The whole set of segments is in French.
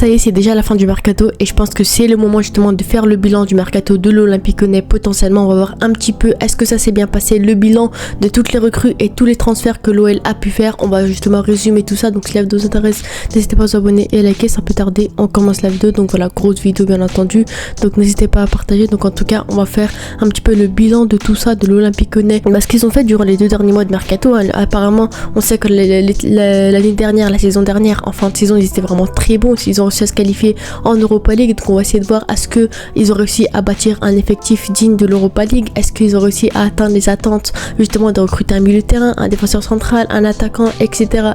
ça y est, c'est déjà la fin du mercato et je pense que c'est le moment justement de faire le bilan du mercato de l'Olympique Lyonnais. Potentiellement, on va voir un petit peu est-ce que ça s'est bien passé, le bilan de toutes les recrues et tous les transferts que l'OL a pu faire. On va justement résumer tout ça. Donc si la vidéo vous intéresse, n'hésitez pas à vous abonner et à liker, ça peut tarder. On commence la vidéo. Donc voilà, grosse vidéo bien entendu. Donc n'hésitez pas à partager. Donc en tout cas, on va faire un petit peu le bilan de tout ça de l'Olympique Lyonnais. Ce qu'ils ont fait durant les 2 derniers mois de mercato. Apparemment, on sait que l'année dernière, la saison dernière, en fin de saison, ils étaient vraiment très bons. Ils ont réussi à se qualifier en Europa League. Donc on va essayer de voir est-ce qu'ils ont réussi à bâtir un effectif digne de l'Europa League. Est-ce qu'ils ont réussi à atteindre les attentes justement de recruter un milieu de terrain, un défenseur central, un attaquant, etc.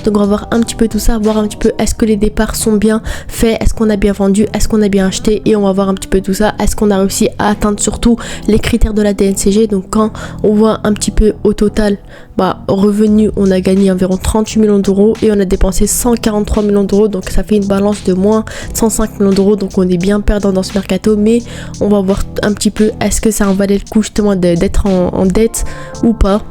Donc on va voir un petit peu tout ça, voir un petit peu est-ce que les départs sont bien faits, est-ce qu'on a bien vendu, est-ce qu'on a bien acheté, et on va voir un petit peu tout ça, est-ce qu'on a réussi à atteindre surtout les critères de la DNCG. Donc quand on voit un petit peu au total, revenu, on a gagné environ 38 millions d'euros et on a dépensé 143 millions d'euros, donc ça fait une balance de moins 105 millions d'euros. Donc on est bien perdant dans ce mercato, mais on va voir un petit peu est-ce que ça en valait le coup justement d'être en dette ou pas.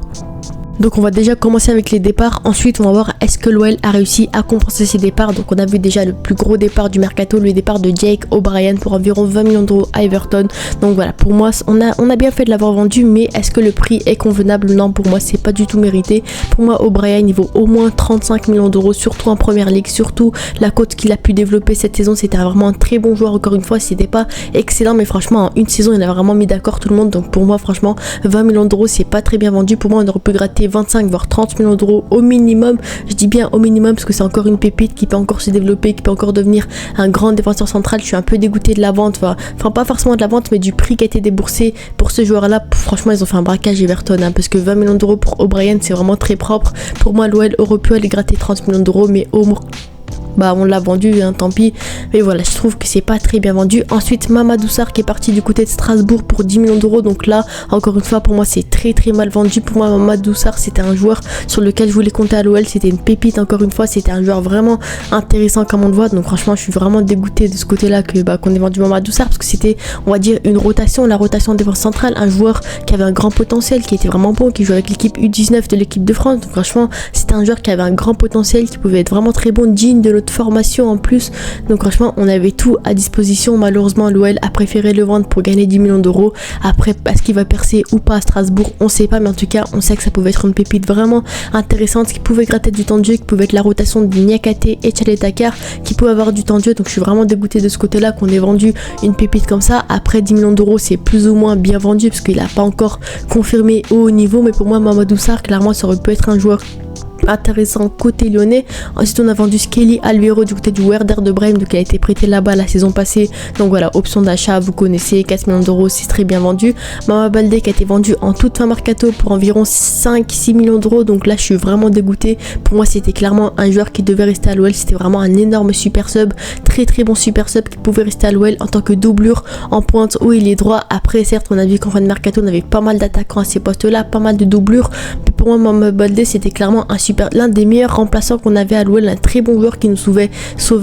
Donc on va déjà commencer avec les départs, ensuite on va voir est-ce que l'OL a réussi à compenser ses départs. Donc on a vu déjà le plus gros départ du mercato, le départ de Jake O'Brien pour environ 20 millions d'euros à Everton. Donc voilà, pour moi on a bien fait de l'avoir vendu, mais est-ce que le prix est convenable? Non, pour moi c'est pas du tout mérité. Pour moi O'Brien il vaut au moins 35 millions d'euros, surtout en première ligue, surtout la cote qu'il a pu développer cette saison. C'était vraiment un très bon joueur, encore une fois c'était pas excellent, mais franchement en une saison il a vraiment mis d'accord tout le monde. Donc pour moi franchement 20 millions d'euros c'est pas très bien vendu. Pour moi on aurait pu gratter 25 voire 30 millions d'euros au minimum. Je dis bien au minimum parce que c'est encore une pépite qui peut encore se développer, qui peut encore devenir un grand défenseur central. Je suis un peu dégoûté de la vente, enfin pas forcément de la vente, mais du prix qui a été déboursé pour ce joueur là. Franchement ils ont fait un braquage Everton, parce que 20 millions d'euros pour O'Brien c'est vraiment très propre. Pour moi l'OL aurait pu aller gratter 30 millions d'euros, mais au moins on l'a vendu, tant pis. Mais voilà, je trouve que c'est pas très bien vendu. Ensuite, Mamadou Sarr qui est parti du côté de Strasbourg pour 10 millions d'euros. Donc là, encore une fois, pour moi, c'est très très mal vendu. Pour moi, Mamadou Sarr, c'était un joueur sur lequel je voulais compter à l'OL. C'était une pépite, encore une fois. C'était un joueur vraiment intéressant comme on le voit. Donc franchement, je suis vraiment dégoûté de ce côté-là qu'on ait vendu Mamadou Sarr, parce que c'était, on va dire, une rotation, la rotation de défense centrale. Un joueur qui avait un grand potentiel, qui était vraiment bon, qui jouait avec l'équipe U19 de l'équipe de France. Donc franchement, c'était un joueur qui avait un grand potentiel, qui pouvait être vraiment très bon, digne de notre formation en plus. Donc franchement on avait tout à disposition. Malheureusement l'OL a préféré le vendre pour gagner 10 millions d'euros. Après est-ce qu'il va percer ou pas à Strasbourg, on sait pas, mais en tout cas on sait que ça pouvait être une pépite vraiment intéressante, qui pouvait gratter du temps de jeu, qui pouvait être la rotation de Niakate et Tchale Takar, qui pouvait avoir du temps de jeu. Donc je suis vraiment dégoûté de ce côté là qu'on ait vendu une pépite comme ça. Après 10 millions d'euros c'est plus ou moins bien vendu parce qu'il a pas encore confirmé au haut niveau, mais pour moi Mamadou Sarr clairement ça aurait pu être un joueur intéressant côté lyonnais. Ensuite on a vendu Skelly Alviro du côté du Werder de Brême, donc il a été prêté là-bas la saison passée. Donc voilà, option d'achat, vous connaissez, 4 millions d'euros, c'est très bien vendu. Mama Baldé qui a été vendu en toute fin mercato pour environ 5-6 millions d'euros. Donc là je suis vraiment dégoûté. Pour moi c'était clairement un joueur qui devait rester à l'OL. C'était vraiment un énorme super sub, très très bon super sub qui pouvait rester à l'OL en tant que doublure en pointe où il est droit. Après certes on a vu qu'en fin de mercato on avait pas mal d'attaquants à ces postes là, pas mal de doublures, mais pour moi Mama Baldé c'était clairement l'un des meilleurs remplaçants qu'on avait à l'OL, un très bon joueur qui nous sauvait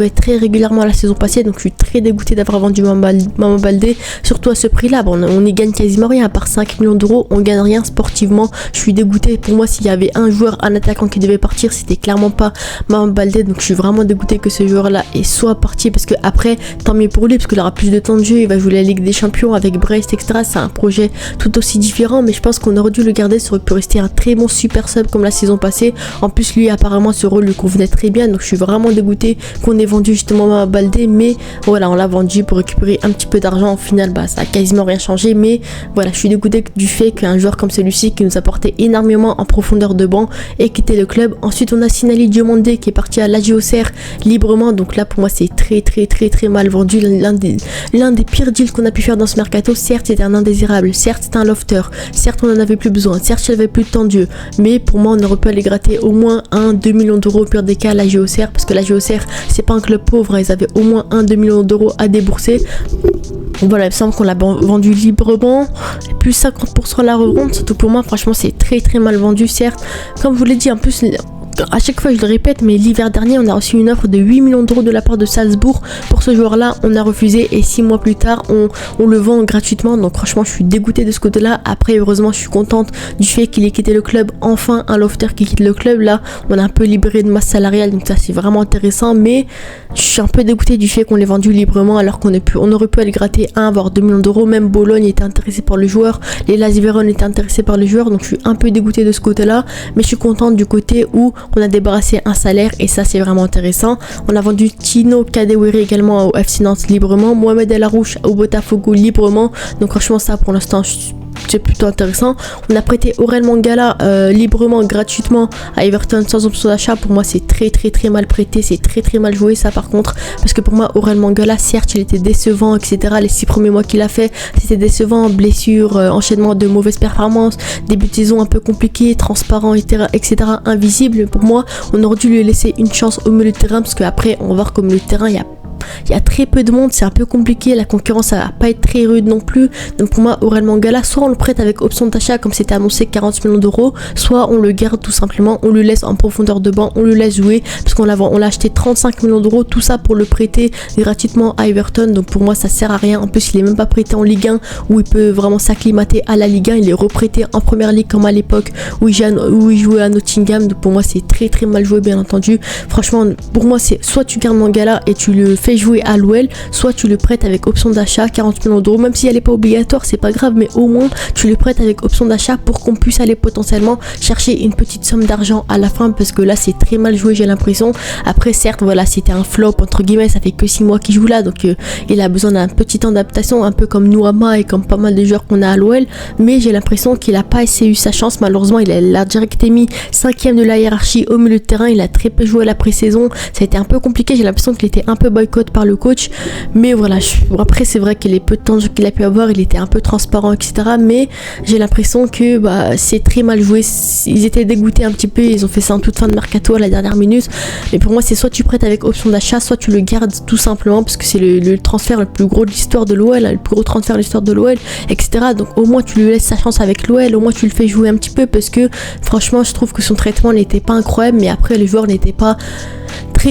très régulièrement la saison passée. Donc je suis très dégoûté d'avoir vendu Mama Baldé, surtout à ce prix là. On n'y gagne quasiment rien, à part 5 millions d'euros on gagne rien sportivement. Je suis dégoûté. Pour moi s'il y avait un joueur, un attaquant qui devait partir, c'était clairement pas Mama Baldé. Donc je suis vraiment dégoûté que ce joueur là soit parti, parce que après tant mieux pour lui, parce qu'il aura plus de temps de jeu, il va jouer la Ligue des Champions avec Brest, etc. C'est un projet tout aussi différent, mais je pense qu'on aurait dû le garder. Ça aurait pu rester un très bon super sub comme la saison passée. En plus lui apparemment ce rôle lui convenait très bien, donc je suis vraiment dégoûté qu'on ait vendu justement Mama Baldé. Mais voilà, on l'a vendu pour récupérer un petit peu d'argent. Au final ça a quasiment rien changé, mais voilà, je suis dégoûté du fait qu'un joueur comme celui-ci qui nous apportait énormément en profondeur de banc ait quitté le club. Ensuite on a Sinali Diomandé qui est parti à l'AG Auxerre librement. Donc là pour moi c'est très mal vendu, l'un des pires deals qu'on a pu faire dans ce mercato. Certes c'était un indésirable, certes c'était un lofter, certes on en avait plus besoin, certes il avait plus de temps de jeu, mais pour moi on aurait pu aller gratter au moins 1-2 millions d'euros au pire des cas à la Auxerre, parce que la Auxerre c'est pas un club pauvre, ils avaient au moins 1-2 millions d'euros à débourser. Voilà, il me semble qu'on l'a vendu librement, plus 50% à la revente. Surtout pour moi franchement c'est très mal vendu. Certes comme je vous l'ai dit, en plus à chaque fois je le répète, mais l'hiver dernier on a reçu une offre de 8 millions d'euros de la part de Salzbourg pour ce joueur là, on a refusé et 6 mois plus tard on le vend gratuitement. Donc franchement je suis dégoûtée de ce côté là. Après heureusement je suis contente du fait qu'il ait quitté le club, enfin un Lofter qui quitte le club. Là on a un peu libéré de masse salariale, donc ça c'est vraiment intéressant, mais je suis un peu dégoûtée du fait qu'on l'ait vendu librement alors on aurait pu aller gratter 1 voire 2 millions d'euros. Même Bologne était intéressé par le joueur, les Hellas Vérone étaient intéressés par le joueur, donc je suis un peu dégoûtée de ce côté là, mais je suis contente du côté où on a débarrassé un salaire et ça c'est vraiment intéressant. On a vendu Tino Kadewere également au FC Nantes librement, Mohamed El Arouche au Botafogo librement, donc franchement ça pour l'instant c'est plutôt intéressant. On a prêté Aurel Mangala librement, gratuitement à Everton sans option d'achat. Pour moi c'est très mal prêté, c'est très mal joué ça par contre, parce que pour moi Aurel Mangala certes il était décevant etc, les 6 premiers mois qu'il a fait c'était décevant, blessure, enchaînement de mauvaises performances, début de saison un peu compliqué, transparent etc, invisible. Pour moi on aurait dû lui laisser une chance au milieu de terrain, parce qu'après on va voir qu'au milieu de terrain il y a très peu de monde, c'est un peu compliqué, la concurrence ça va pas être très rude non plus. Donc pour moi Aurel Mangala, soit on le prête avec option d'achat comme c'était annoncé 40 millions d'euros, soit on le garde tout simplement, on le laisse en profondeur de banc, on le laisse jouer, parce qu'on l'a acheté 35 millions d'euros, tout ça pour le prêter gratuitement à Everton. Donc pour moi ça sert à rien, en plus il est même pas prêté en Ligue 1 où il peut vraiment s'acclimater à la Ligue 1, il est reprêté en première ligue comme à l'époque où il jouait à Nottingham. Donc pour moi c'est très mal joué bien entendu. Franchement pour moi c'est soit tu gardes Mangala et tu le fais jouer à l'OL, soit tu le prêtes avec option d'achat 40 millions d'euros, même si elle n'est pas obligatoire c'est pas grave, mais au moins tu le prêtes avec option d'achat pour qu'on puisse aller potentiellement chercher une petite somme d'argent à la fin, parce que là c'est très mal joué j'ai l'impression. Après certes voilà c'était un flop entre guillemets, ça fait que 6 mois qu'il joue là, donc il a besoin d'un petit temps d'adaptation, un peu comme Nouama et comme pas mal de joueurs qu'on a à l'OL, mais j'ai l'impression qu'il a pas assez eu sa chance malheureusement. Il a direct été 5ème de la hiérarchie au milieu de terrain, il a très peu joué la pré-saison, ça a été un peu compliqué, j'ai l'impression qu'il était un peu boycott par le coach, mais voilà après c'est vrai que les peu de temps qu'il a pu avoir il était un peu transparent etc, mais j'ai l'impression que c'est très mal joué. Ils étaient dégoûtés un petit peu, ils ont fait ça en toute fin de mercato à la dernière minute, mais pour moi c'est soit tu prêtes avec option d'achat, soit tu le gardes tout simplement, parce que c'est le transfert le plus gros de l'histoire de l'OL, le plus gros transfert de l'histoire de l'OL etc, donc au moins tu lui laisses sa chance avec l'OL, au moins tu le fais jouer un petit peu, parce que franchement je trouve que son traitement n'était pas incroyable, mais après les joueurs n'étaient pas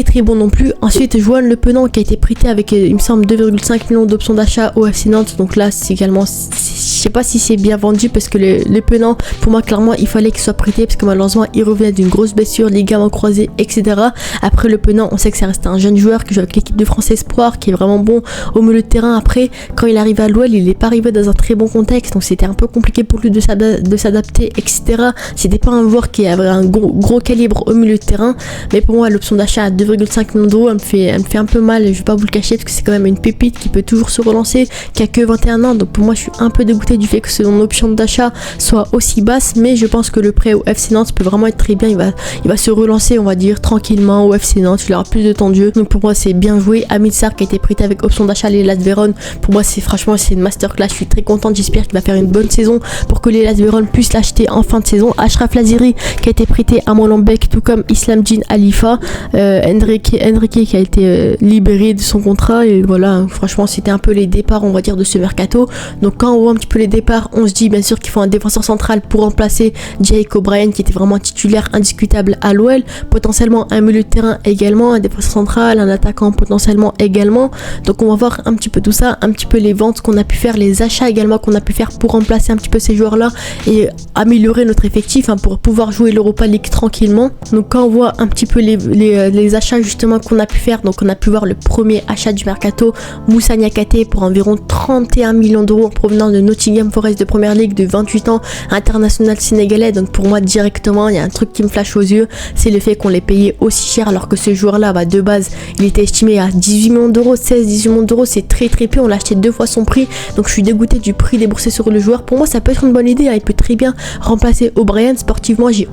très bon non plus. Ensuite Johan Le Penant qui a été prêté avec il me semble 2,5 millions d'options d'achat au FC Nantes, donc là c'est également, je sais pas si c'est bien vendu, parce que le Penant pour moi clairement il fallait qu'il soit prêté, parce que malheureusement il revenait d'une grosse blessure, ligaments croisés etc. Après Le Penant on sait que ça reste un jeune joueur qui joue avec l'équipe de France Espoir, qui est vraiment bon au milieu de terrain. Après quand il arrive à l'OL il n'est pas arrivé dans un très bon contexte, donc c'était un peu compliqué pour lui de s'adapter etc. C'était pas un joueur qui avait un gros calibre au milieu de terrain, mais pour moi l'option d'achat à 2,5 millions d'euros elle me fait un peu mal, je vais pas vous le cacher, parce que c'est quand même une pépite qui peut toujours se relancer, qui a que 21 ans, donc pour moi je suis un peu dégoûtée du fait que son option d'achat soit aussi basse, mais je pense que le prêt au FC Nantes peut vraiment être très bien, il va se relancer on va dire tranquillement au FC Nantes, il aura plus de temps de jeu, donc pour moi c'est bien joué. Hamid Sarr qui a été prêté avec option d'achat à l'Hellas Vérone, pour moi c'est une masterclass, je suis très contente, j'espère qu'il va faire une bonne saison pour que l'Hellas Vérone puisse l'acheter en fin de saison. Achraf Laziri qui a été prêté à Molenbeek, tout comme Islamdine Khalifa, Enrique qui a été libéré de son contrat, et voilà franchement c'était un peu les départs on va dire de ce mercato. Donc quand on voit un petit peu les départs, on se dit bien sûr qu'il faut un défenseur central pour remplacer Jake O'Brien qui était vraiment titulaire indiscutable à l'OL, potentiellement un milieu de terrain également, un défenseur central, un attaquant potentiellement également. Donc on va voir un petit peu tout ça, un petit peu les ventes qu'on a pu faire, les achats également qu'on a pu faire pour remplacer un petit peu ces joueurs là et améliorer notre effectif pour pouvoir jouer l'Europa League tranquillement. Donc quand on voit un petit peu les achats justement qu'on a pu faire, donc on a pu voir le premier achat du mercato, Moussa Niakhaté pour environ 31 millions d'euros en provenance de Nottingham Forest de première ligue, de 28 ans, international sénégalais. Donc pour moi directement il y a un truc qui me flash aux yeux, c'est le fait qu'on l'ait payé aussi cher, alors que ce joueur là de base il était estimé à 18 millions d'euros, 16-18 millions d'euros, c'est très peu, on l'a acheté 2 fois son prix, donc je suis dégoûté du prix déboursé sur le joueur. Pour moi ça peut être une bonne idée, il peut très bien remplacer O'Brien sportivement, j'ai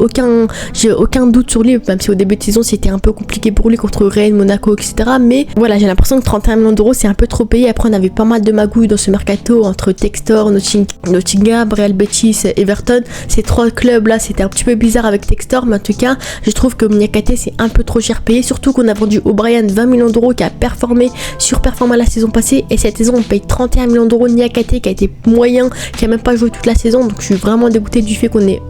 aucun doute sur lui, même si au début de saison c'était un peu compliqué compliqué pour lui contre Rennes, Monaco, etc. Mais voilà, j'ai l'impression que 31 millions d'euros c'est un peu trop payé. Après on avait pas mal de magouilles dans ce mercato entre Textor, Nottingham, Real Betis, Everton. Ces 3 clubs là c'était un petit peu bizarre avec Textor, mais en tout cas je trouve que Niakhaté c'est un peu trop cher payé, surtout qu'on a vendu O'Brien 20 millions d'euros qui a surperformé la saison passée, et cette saison on paye 31 millions d'euros Niakhaté qui a été moyen, qui a même pas joué toute la saison. Donc je suis vraiment dégoûtée du fait qu'on ait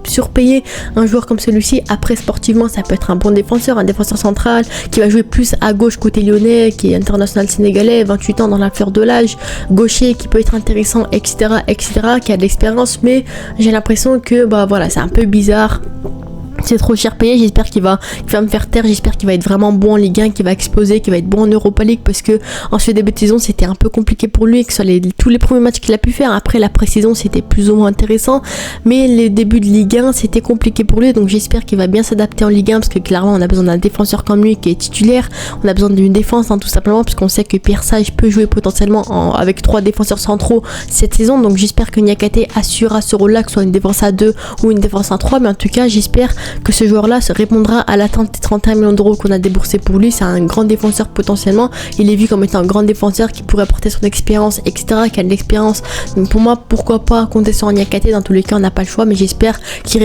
surpayé un joueur comme celui-ci. Après sportivement ça peut être un bon défenseur, un défenseur central qui va jouer plus à gauche côté lyonnais, qui est international sénégalais, 28 ans dans la fleur de l'âge, gaucher qui peut être intéressant, etc., qui a de l'expérience, mais j'ai l'impression que bah voilà, c'est un peu bizarre. C'est trop cher payé. J'espère qu'il va me faire taire. J'espère qu'il va être vraiment bon en Ligue 1, qu'il va exploser, qu'il va être bon en Europa League, parce que en ce début de saison c'était un peu compliqué pour lui, que ce soit tous les premiers matchs qu'il a pu faire. Après la pré-saison c'était plus ou moins intéressant, mais les débuts de Ligue 1 c'était compliqué pour lui. Donc j'espère qu'il va bien s'adapter en Ligue 1, parce que clairement on a besoin d'un défenseur comme lui qui est titulaire. On a besoin d'une défense tout simplement, puisqu'on sait que Pierre Sage peut jouer potentiellement avec 3 défenseurs centraux cette saison. Donc j'espère que Niakhaté assurera ce rôle là, que ce soit une défense à 2 ou une défense à 3, mais en tout cas j'espère que ce joueur-là se répondra à l'attente des 31 millions d'euros qu'on a déboursé pour lui. C'est un grand défenseur potentiellement. Il est vu comme étant un grand défenseur qui pourrait apporter son expérience, etc., qui a de l'expérience. Donc pour moi, pourquoi pas compter sur Niakhaté. Dans tous les cas, on n'a pas le choix, mais j'espère qu'il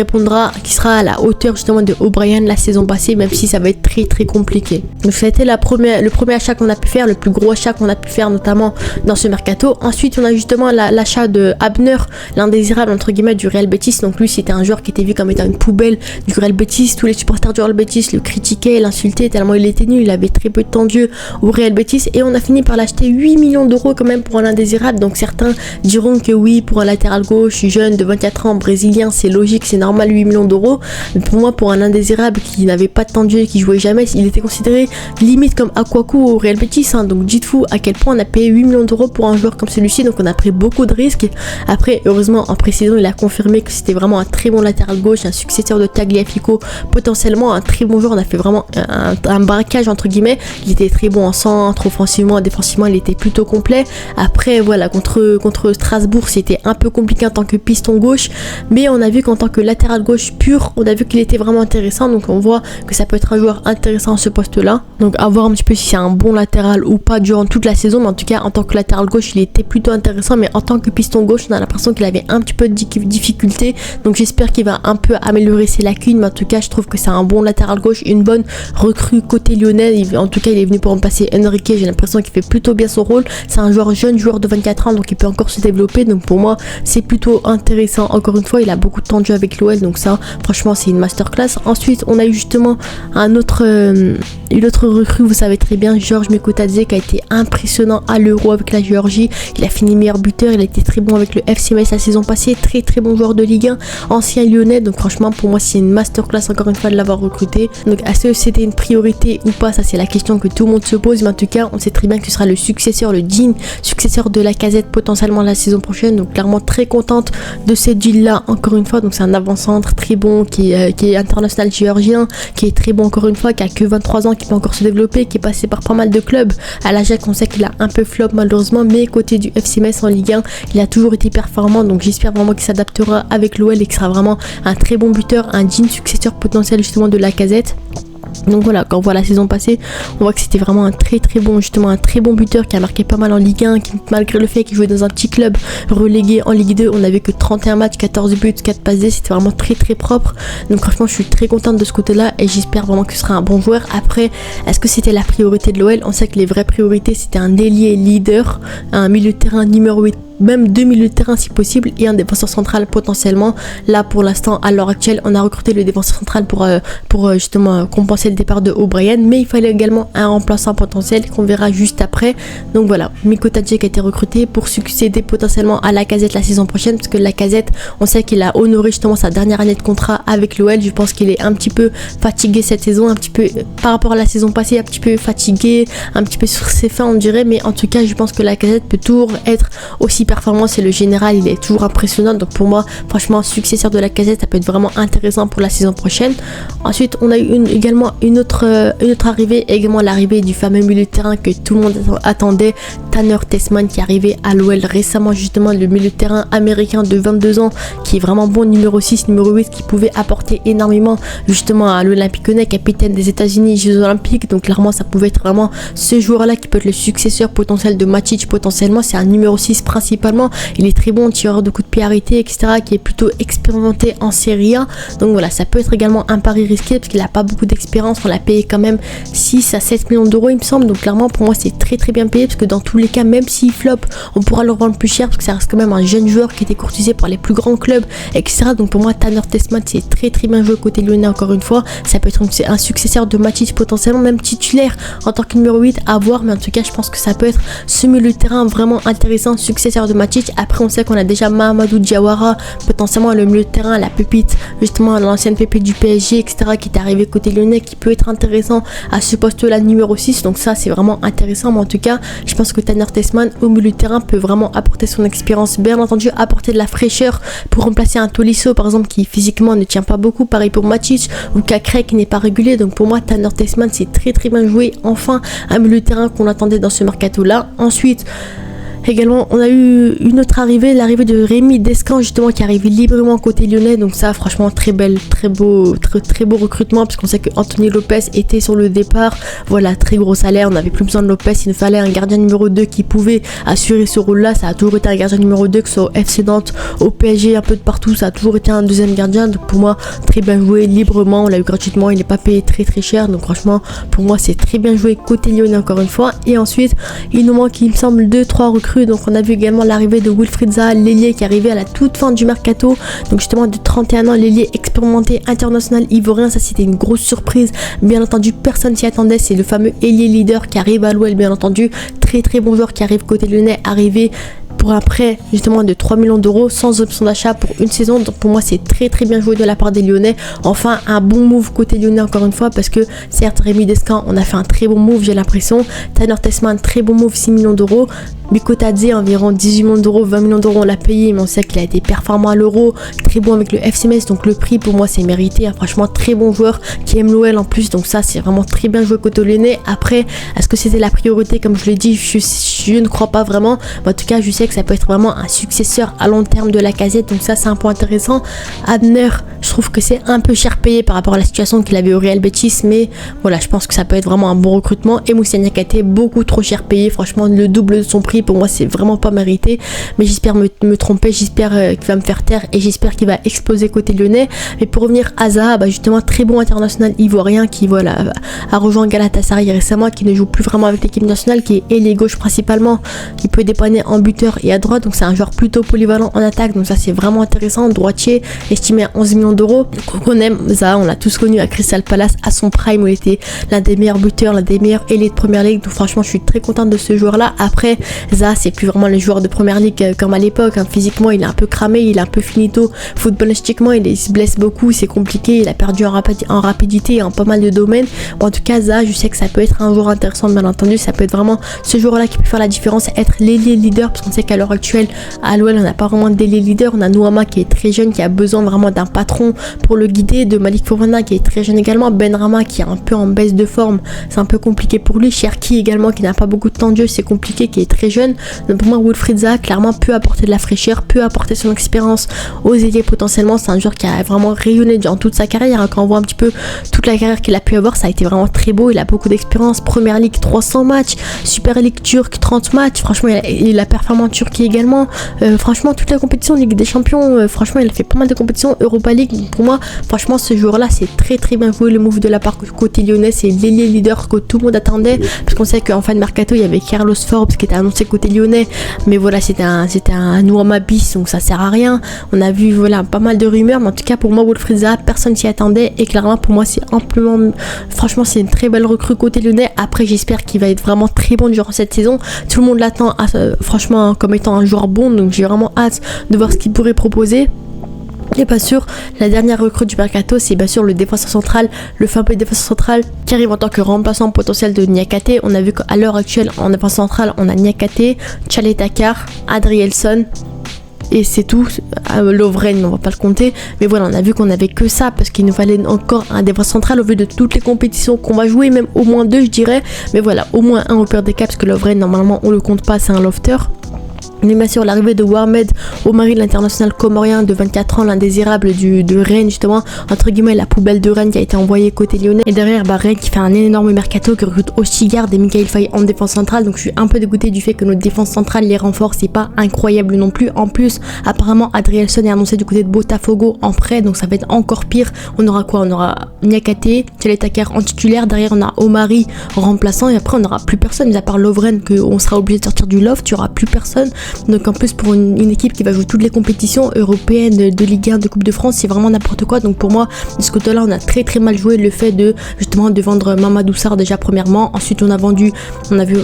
sera à la hauteur justement de O'Brien la saison passée, même si ça va être très très compliqué. Donc ça a été le premier achat qu'on a pu faire, le plus gros achat qu'on a pu faire notamment dans ce mercato. Ensuite, on a justement l'achat de Abner, l'indésirable entre guillemets du Real Betis. Donc lui, c'était un joueur qui était vu comme étant une poubelle du Real Betis. Tous les supporters du Real Betis le critiquaient, l'insultaient tellement il était nul, il avait très peu de temps de jeu au Real Betis, et on a fini par l'acheter 8 millions d'euros quand même pour un indésirable. Donc certains diront que oui, pour un latéral gauche jeune de 24 ans brésilien c'est logique, c'est normal 8 millions d'euros. Mais pour moi, pour un indésirable qui n'avait pas de temps de jeu et qui jouait jamais, il était considéré limite comme Aquacu au Real Betis. Donc dites-vous à quel point on a payé 8 millions d'euros pour un joueur comme celui-ci. Donc on a pris beaucoup de risques. Après heureusement en pré-saison il a confirmé que c'était vraiment un très bon latéral gauche, un successeur de Tagliafico, potentiellement un très bon joueur. On a fait vraiment un braquage entre guillemets. Il était très bon en centre, offensivement, défensivement il était plutôt complet. Après voilà, contre Strasbourg c'était un peu compliqué en tant que piston gauche, mais on a vu qu'en tant que latéral gauche pur, on a vu qu'il était vraiment intéressant. Donc on voit que ça peut être un joueur intéressant à ce poste là. Donc à voir un petit peu si c'est un bon latéral ou pas durant toute la saison, mais en tout cas en tant que latéral gauche il était plutôt intéressant, mais en tant que piston gauche on a l'impression qu'il avait un petit peu de difficulté. Donc j'espère qu'il va un peu améliorer ses lacunes, mais en tout cas je trouve que c'est un bon latéral gauche, une bonne recrue côté lyonnais. En tout cas il est venu pour remplacer Enrique, j'ai l'impression qu'il fait plutôt bien son rôle. C'est un jeune joueur de 24 ans, donc il peut encore se développer. Donc pour moi c'est plutôt intéressant. Encore une fois il a beaucoup de temps de jeu avec l'OL, donc ça franchement c'est une masterclass. Ensuite on a eu justement une autre recrue, vous savez très bien, Georges Mikotadze, qui a été impressionnant à l'Euro avec la Géorgie. Il a fini meilleur buteur, il a été très bon avec le FC Metz la saison passée, très très bon joueur de Ligue 1, ancien lyonnais. Donc franchement pour moi c'est une masterclass encore une fois de l'avoir recruté. Donc est-ce que c'était une priorité ou pas, ça c'est la question que tout le monde se pose, mais en tout cas on sait très bien que ce sera le successeur, le digne successeur de Lacazette potentiellement la saison prochaine. Donc clairement très contente de cette deal là encore une fois. Donc c'est un avant-centre très bon qui est international géorgien, qui est très bon encore une fois, qui a que 23 ans, qui peut encore se développer, qui est passé par pas mal de clubs. À l'Ajax on sait qu'il a un peu flop malheureusement, mais côté du FC Metz en Ligue 1 il a toujours été performant. Donc j'espère vraiment qu'il s'adaptera avec l'OL et qu'il sera vraiment un très bon buteur, un digne successeur potentiel justement de Lacazette. Donc voilà, quand on voit la saison passée, on voit que c'était vraiment un très bon buteur qui a marqué pas mal en Ligue 1, qui, malgré le fait qu'il jouait dans un petit club relégué en Ligue 2, on avait que 31 matchs, 14 buts, 4 passes D, c'était vraiment très propre. Donc franchement je suis très contente de ce côté là et j'espère vraiment que ce sera un bon joueur. Après, est-ce que c'était la priorité de l'OL? On sait que les vraies priorités c'était un ailier leader, un milieu de terrain numéro 8, même 2 milieux de terrain si possible, et un défenseur central potentiellement. Là pour l'instant à l'heure actuelle on a recruté le défenseur central pour justement compenser le départ de O'Brien, mais il fallait également un remplaçant potentiel qu'on verra juste après. Donc voilà, Mikotadze qui a été recruté pour succéder potentiellement à Lacazette la saison prochaine, parce que Lacazette on sait qu'il a honoré justement sa dernière année de contrat avec l'OL. Je pense qu'il est un petit peu fatigué cette saison, un petit peu par rapport à la saison passée, un petit peu fatigué, un petit peu sur ses fins on dirait, mais en tout cas je pense que Lacazette peut toujours être aussi performance et le général il est toujours impressionnant. Donc pour moi, franchement, successeur de Lacazette, ça peut être vraiment intéressant pour la saison prochaine. Ensuite, on a eu également une autre arrivée, également l'arrivée du fameux milieu de terrain que tout le monde attendait, Tanner Tessman, qui est arrivé à l'OL récemment, justement le milieu de terrain américain de 22 ans qui est vraiment bon, numéro 6, numéro 8, qui pouvait apporter énormément justement à l'Olympique Lyonnais, capitaine des États-Unis, Jeux Olympiques. Donc clairement ça pouvait être vraiment ce joueur-là qui peut être le successeur potentiel de Matic. Potentiellement c'est un numéro 6 principalement, il est très bon tireur de coups de pied arrêtés, etc., qui est plutôt expérimenté en Serie A. Donc voilà, ça peut être également un pari risqué parce qu'il n'a pas beaucoup d'expérience. On l'a payé quand même 6 à 7 millions d'euros il me semble. Donc clairement pour moi c'est très bien payé, parce que dans tous les cas, même s'il flop, on pourra le revendre plus cher parce que ça reste quand même un jeune joueur qui était courtisé par les plus grands clubs, etc. Donc pour moi Tanner Tessman c'est très bien joué côté lyonnais. Encore une fois, ça peut être un successeur de Matic, potentiellement même titulaire en tant que numéro 8 à voir, mais en tout cas je pense que ça peut être ce milieu de terrain vraiment intéressant, successeur de Matic. Après on sait qu'on a déjà Mahamadou Diawara, potentiellement le milieu de terrain, la pépite, justement l'ancienne pépite du PSG, etc., qui est arrivé côté lyonnais, qui peut être intéressant à ce poste là numéro 6. Donc ça c'est vraiment intéressant, mais en tout cas je pense que Tanner Tessman au milieu de terrain peut vraiment apporter son expérience, bien entendu apporter de la fraîcheur pour remplacer un Tolisso par exemple qui physiquement ne tient pas beaucoup, pareil pour Matic, ou Cacré qui n'est pas régulier. Donc pour moi Tanner Tessman c'est très bien joué, enfin un milieu de terrain qu'on attendait dans ce mercato là. Ensuite également, on a eu une autre arrivée, l'arrivée de Rémi Descamps justement, qui arrive librement côté lyonnais. Donc ça, franchement, très beau recrutement, parce qu'on sait que Anthony Lopez était sur le départ. Voilà, très gros salaire, on n'avait plus besoin de Lopez, il nous fallait un gardien numéro 2 qui pouvait assurer ce rôle-là. Ça a toujours été un gardien numéro 2, que ce soit au FC Nantes, au PSG, un peu de partout, ça a toujours été un deuxième gardien. Donc pour moi, très bien joué, librement, on l'a eu gratuitement, il n'est pas payé très cher. Donc franchement, pour moi, c'est très bien joué côté lyonnais encore une fois. Et ensuite, il nous manque, il me semble, 2-3 recrues. Donc on a vu également l'arrivée de Wilfried Zaha, l'ailier, qui est arrivé à la toute fin du mercato, donc justement de 31 ans, l'ailier expérimenté international ivoirien. Ça c'était une grosse surprise, bien entendu personne s'y attendait. C'est le fameux ailier leader qui arrive à l'OL, bien entendu, très bon joueur qui arrive côté lyonnais, arrivé pour un prêt justement de 3 millions d'euros sans option d'achat pour une saison. Donc pour moi c'est très bien joué de la part des Lyonnais. Enfin un bon move côté lyonnais encore une fois, parce que certes Rémi Descamps on a fait un très bon move, j'ai l'impression. Tanner Tessman très bon move, 6 millions d'euros. Miko Tadze environ 18 millions d'euros, 20 millions d'euros on l'a payé, mais on sait qu'il a été performant à l'Euro, très bon avec le FC Metz, donc le prix pour moi c'est mérité, hein. Franchement très bon joueur qui aime l'OL en plus, donc ça c'est vraiment très bien joué côté lyonnais. Après est-ce que c'était la priorité, comme je l'ai dit, je ne crois pas vraiment, mais en tout cas je sais que ça peut être vraiment un successeur à long terme de Lacazette, donc ça c'est un point intéressant. Abner, je trouve que c'est un peu cher payé par rapport à la situation qu'il avait au Real Betis, mais voilà, je pense que ça peut être vraiment un bon recrutement. Et Moussa Niakhaté, beaucoup trop cher payé, franchement le double de son prix, pour moi c'est vraiment pas mérité, mais j'espère me tromper, j'espère qu'il va me faire taire et j'espère qu'il va exploser côté lyonnais. Mais pour revenir à Zaha, justement très bon international ivoirien qui voilà a rejoint Galatasaray récemment, qui ne joue plus vraiment avec l'équipe nationale, qui est ailier gauche principalement, qui peut dépanner en buteur et à droite, donc c'est un joueur plutôt polyvalent en attaque, donc ça c'est vraiment intéressant. Droitier estimé à 11 millions d'euros, donc on aime Zaha, on l'a tous connu à Crystal Palace à son prime où il était l'un des meilleurs buteurs, l'un des meilleurs ailiers de première ligue, donc franchement je suis très contente de ce joueur là. Après Zaha c'est plus vraiment le joueur de première ligue comme à l'époque, hein. Physiquement il est un peu cramé, il est un peu finito, footballistiquement il se blesse beaucoup, c'est compliqué, il a perdu en rapidité et en pas mal de domaines. Bon, en tout cas Zaha, je sais que ça peut être un joueur intéressant, bien entendu, ça peut être vraiment ce joueur là qui peut faire la différence, être l'ailier leader, parce qu'on sait qu'à l'heure actuelle à l'OL on n'a pas vraiment d'ailier leader, on a Nouama qui est très jeune, qui a besoin vraiment d'un patron pour le guider, de Malik Fofana qui est très jeune également, Benrahma qui est un peu en baisse de forme, c'est un peu compliqué pour lui, Cherki également qui n'a pas beaucoup de temps de jeu, c'est compliqué, qui est très jeune. Donc pour moi Wilfried Zaha clairement peut apporter de la fraîcheur, peut apporter son expérience aux ailiers potentiellement. C'est un joueur qui a vraiment rayonné dans toute sa carrière, hein. Quand on voit un petit peu toute la carrière qu'il a pu avoir, ça a été vraiment très beau, il a beaucoup d'expérience, Première Ligue 300 matchs, Super Ligue turque 30 matchs, franchement il a performé en Turquie également, franchement toute la compétition, Ligue des Champions, franchement il a fait pas mal de compétitions, Europa League. Donc pour moi franchement ce joueur là c'est très bien joué, le move de la part côté lyonnais, c'est l'ailier leader que tout le monde attendait, parce qu'on sait qu'en fin de mercato il y avait Carlos Forbes qui était annoncé côté lyonnais, mais voilà c'était un Nouama bis, donc ça sert à rien. On a vu voilà pas mal de rumeurs, mais en tout cas pour moi Wilfried Zaha personne s'y attendait, et clairement pour moi c'est amplement, franchement c'est une très belle recrue côté lyonnais. Après j'espère qu'il va être vraiment très bon durant cette saison, tout le monde l'attend franchement comme étant un joueur bon, donc j'ai vraiment hâte de voir ce qu'il pourrait proposer. Et bien sûr, la dernière recrue du mercato, c'est bien sûr le défenseur central, le fameux défenseur central qui arrive en tant que remplaçant potentiel de Niakate. On a vu qu'à l'heure actuelle, en défense centrale, on a Niakate, Tchaletakar, Adrielson. Et c'est tout. Lovren, on va pas le compter. Mais voilà, on a vu qu'on avait que ça parce qu'il nous fallait encore un défenseur central au vu de toutes les compétitions qu'on va jouer, même au moins 2, je dirais. Mais voilà, au moins un au pire des cas parce que Lovren, normalement, on le compte pas, c'est un lofter. Mais bien sûr, l'arrivée de Warmed Omari, l'international comorien de 24 ans, l'indésirable de Rennes, justement, entre guillemets, la poubelle de Rennes qui a été envoyée côté lyonnais. Et derrière, Rennes qui fait un énorme mercato, qui recrute Ostigard et Michael Faye en défense centrale. Donc je suis un peu dégoûtée du fait que notre défense centrale, les renforts, c'est pas incroyable non plus. En plus, apparemment, Adrielson est annoncé du côté de Botafogo en prêt, donc ça va être encore pire. On aura quoi? On aura Niakate, Tchaletakar en titulaire. Derrière, on a Omari remplaçant. Et après, on n'aura plus personne, mis à part Lovren, qu'on sera obligé de sortir du loft. Il n'y aura plus personne. Donc en plus pour une équipe qui va jouer toutes les compétitions européennes, de Ligue 1, de Coupe de France, c'est vraiment n'importe quoi. Donc pour moi, de ce côté-là, on a très très mal joué le fait de justement de vendre Mamadou Sarr déjà premièrement. Ensuite on a vu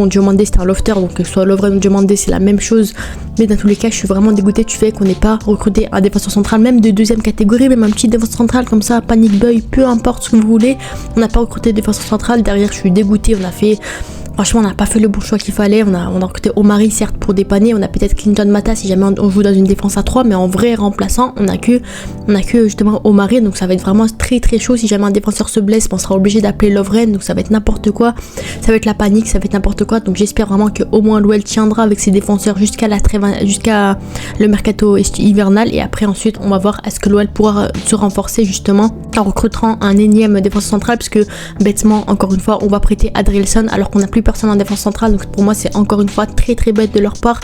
Diomandé, c'était un lofter, donc que ce soit Lovren ou Diomandé, c'est la même chose. Mais dans tous les cas, je suis vraiment dégoûtée du fait qu'on n'ait pas recruté un défenseur central, même de deuxième catégorie, même un petit défenseur central comme ça, panic boy, peu importe ce que vous voulez. On n'a pas recruté de défenseur central. Derrière, je suis dégoûtée. Franchement, on n'a pas fait le bon choix qu'il fallait. On a recruté Omari, certes, pour dépanner. On a peut-être Clinton Mata si jamais on joue dans une défense à 3. Mais en vrai remplaçant, on a que justement Omari. Donc ça va être vraiment très très chaud. Si jamais un défenseur se blesse, on sera obligé d'appeler Lovren. Donc ça va être n'importe quoi. Ça va être la panique, ça va être n'importe quoi. Donc j'espère vraiment qu'au moins l'OL tiendra avec ses défenseurs jusqu'à le mercato hivernal. Et après, ensuite, on va voir est-ce que l'OL pourra se renforcer justement en recrutant un énième défenseur central. Parce que bêtement, encore une fois, on va prêter Adrielson alors qu'on n'a plus personne en défense centrale, donc pour moi c'est encore une fois très très bête de leur part.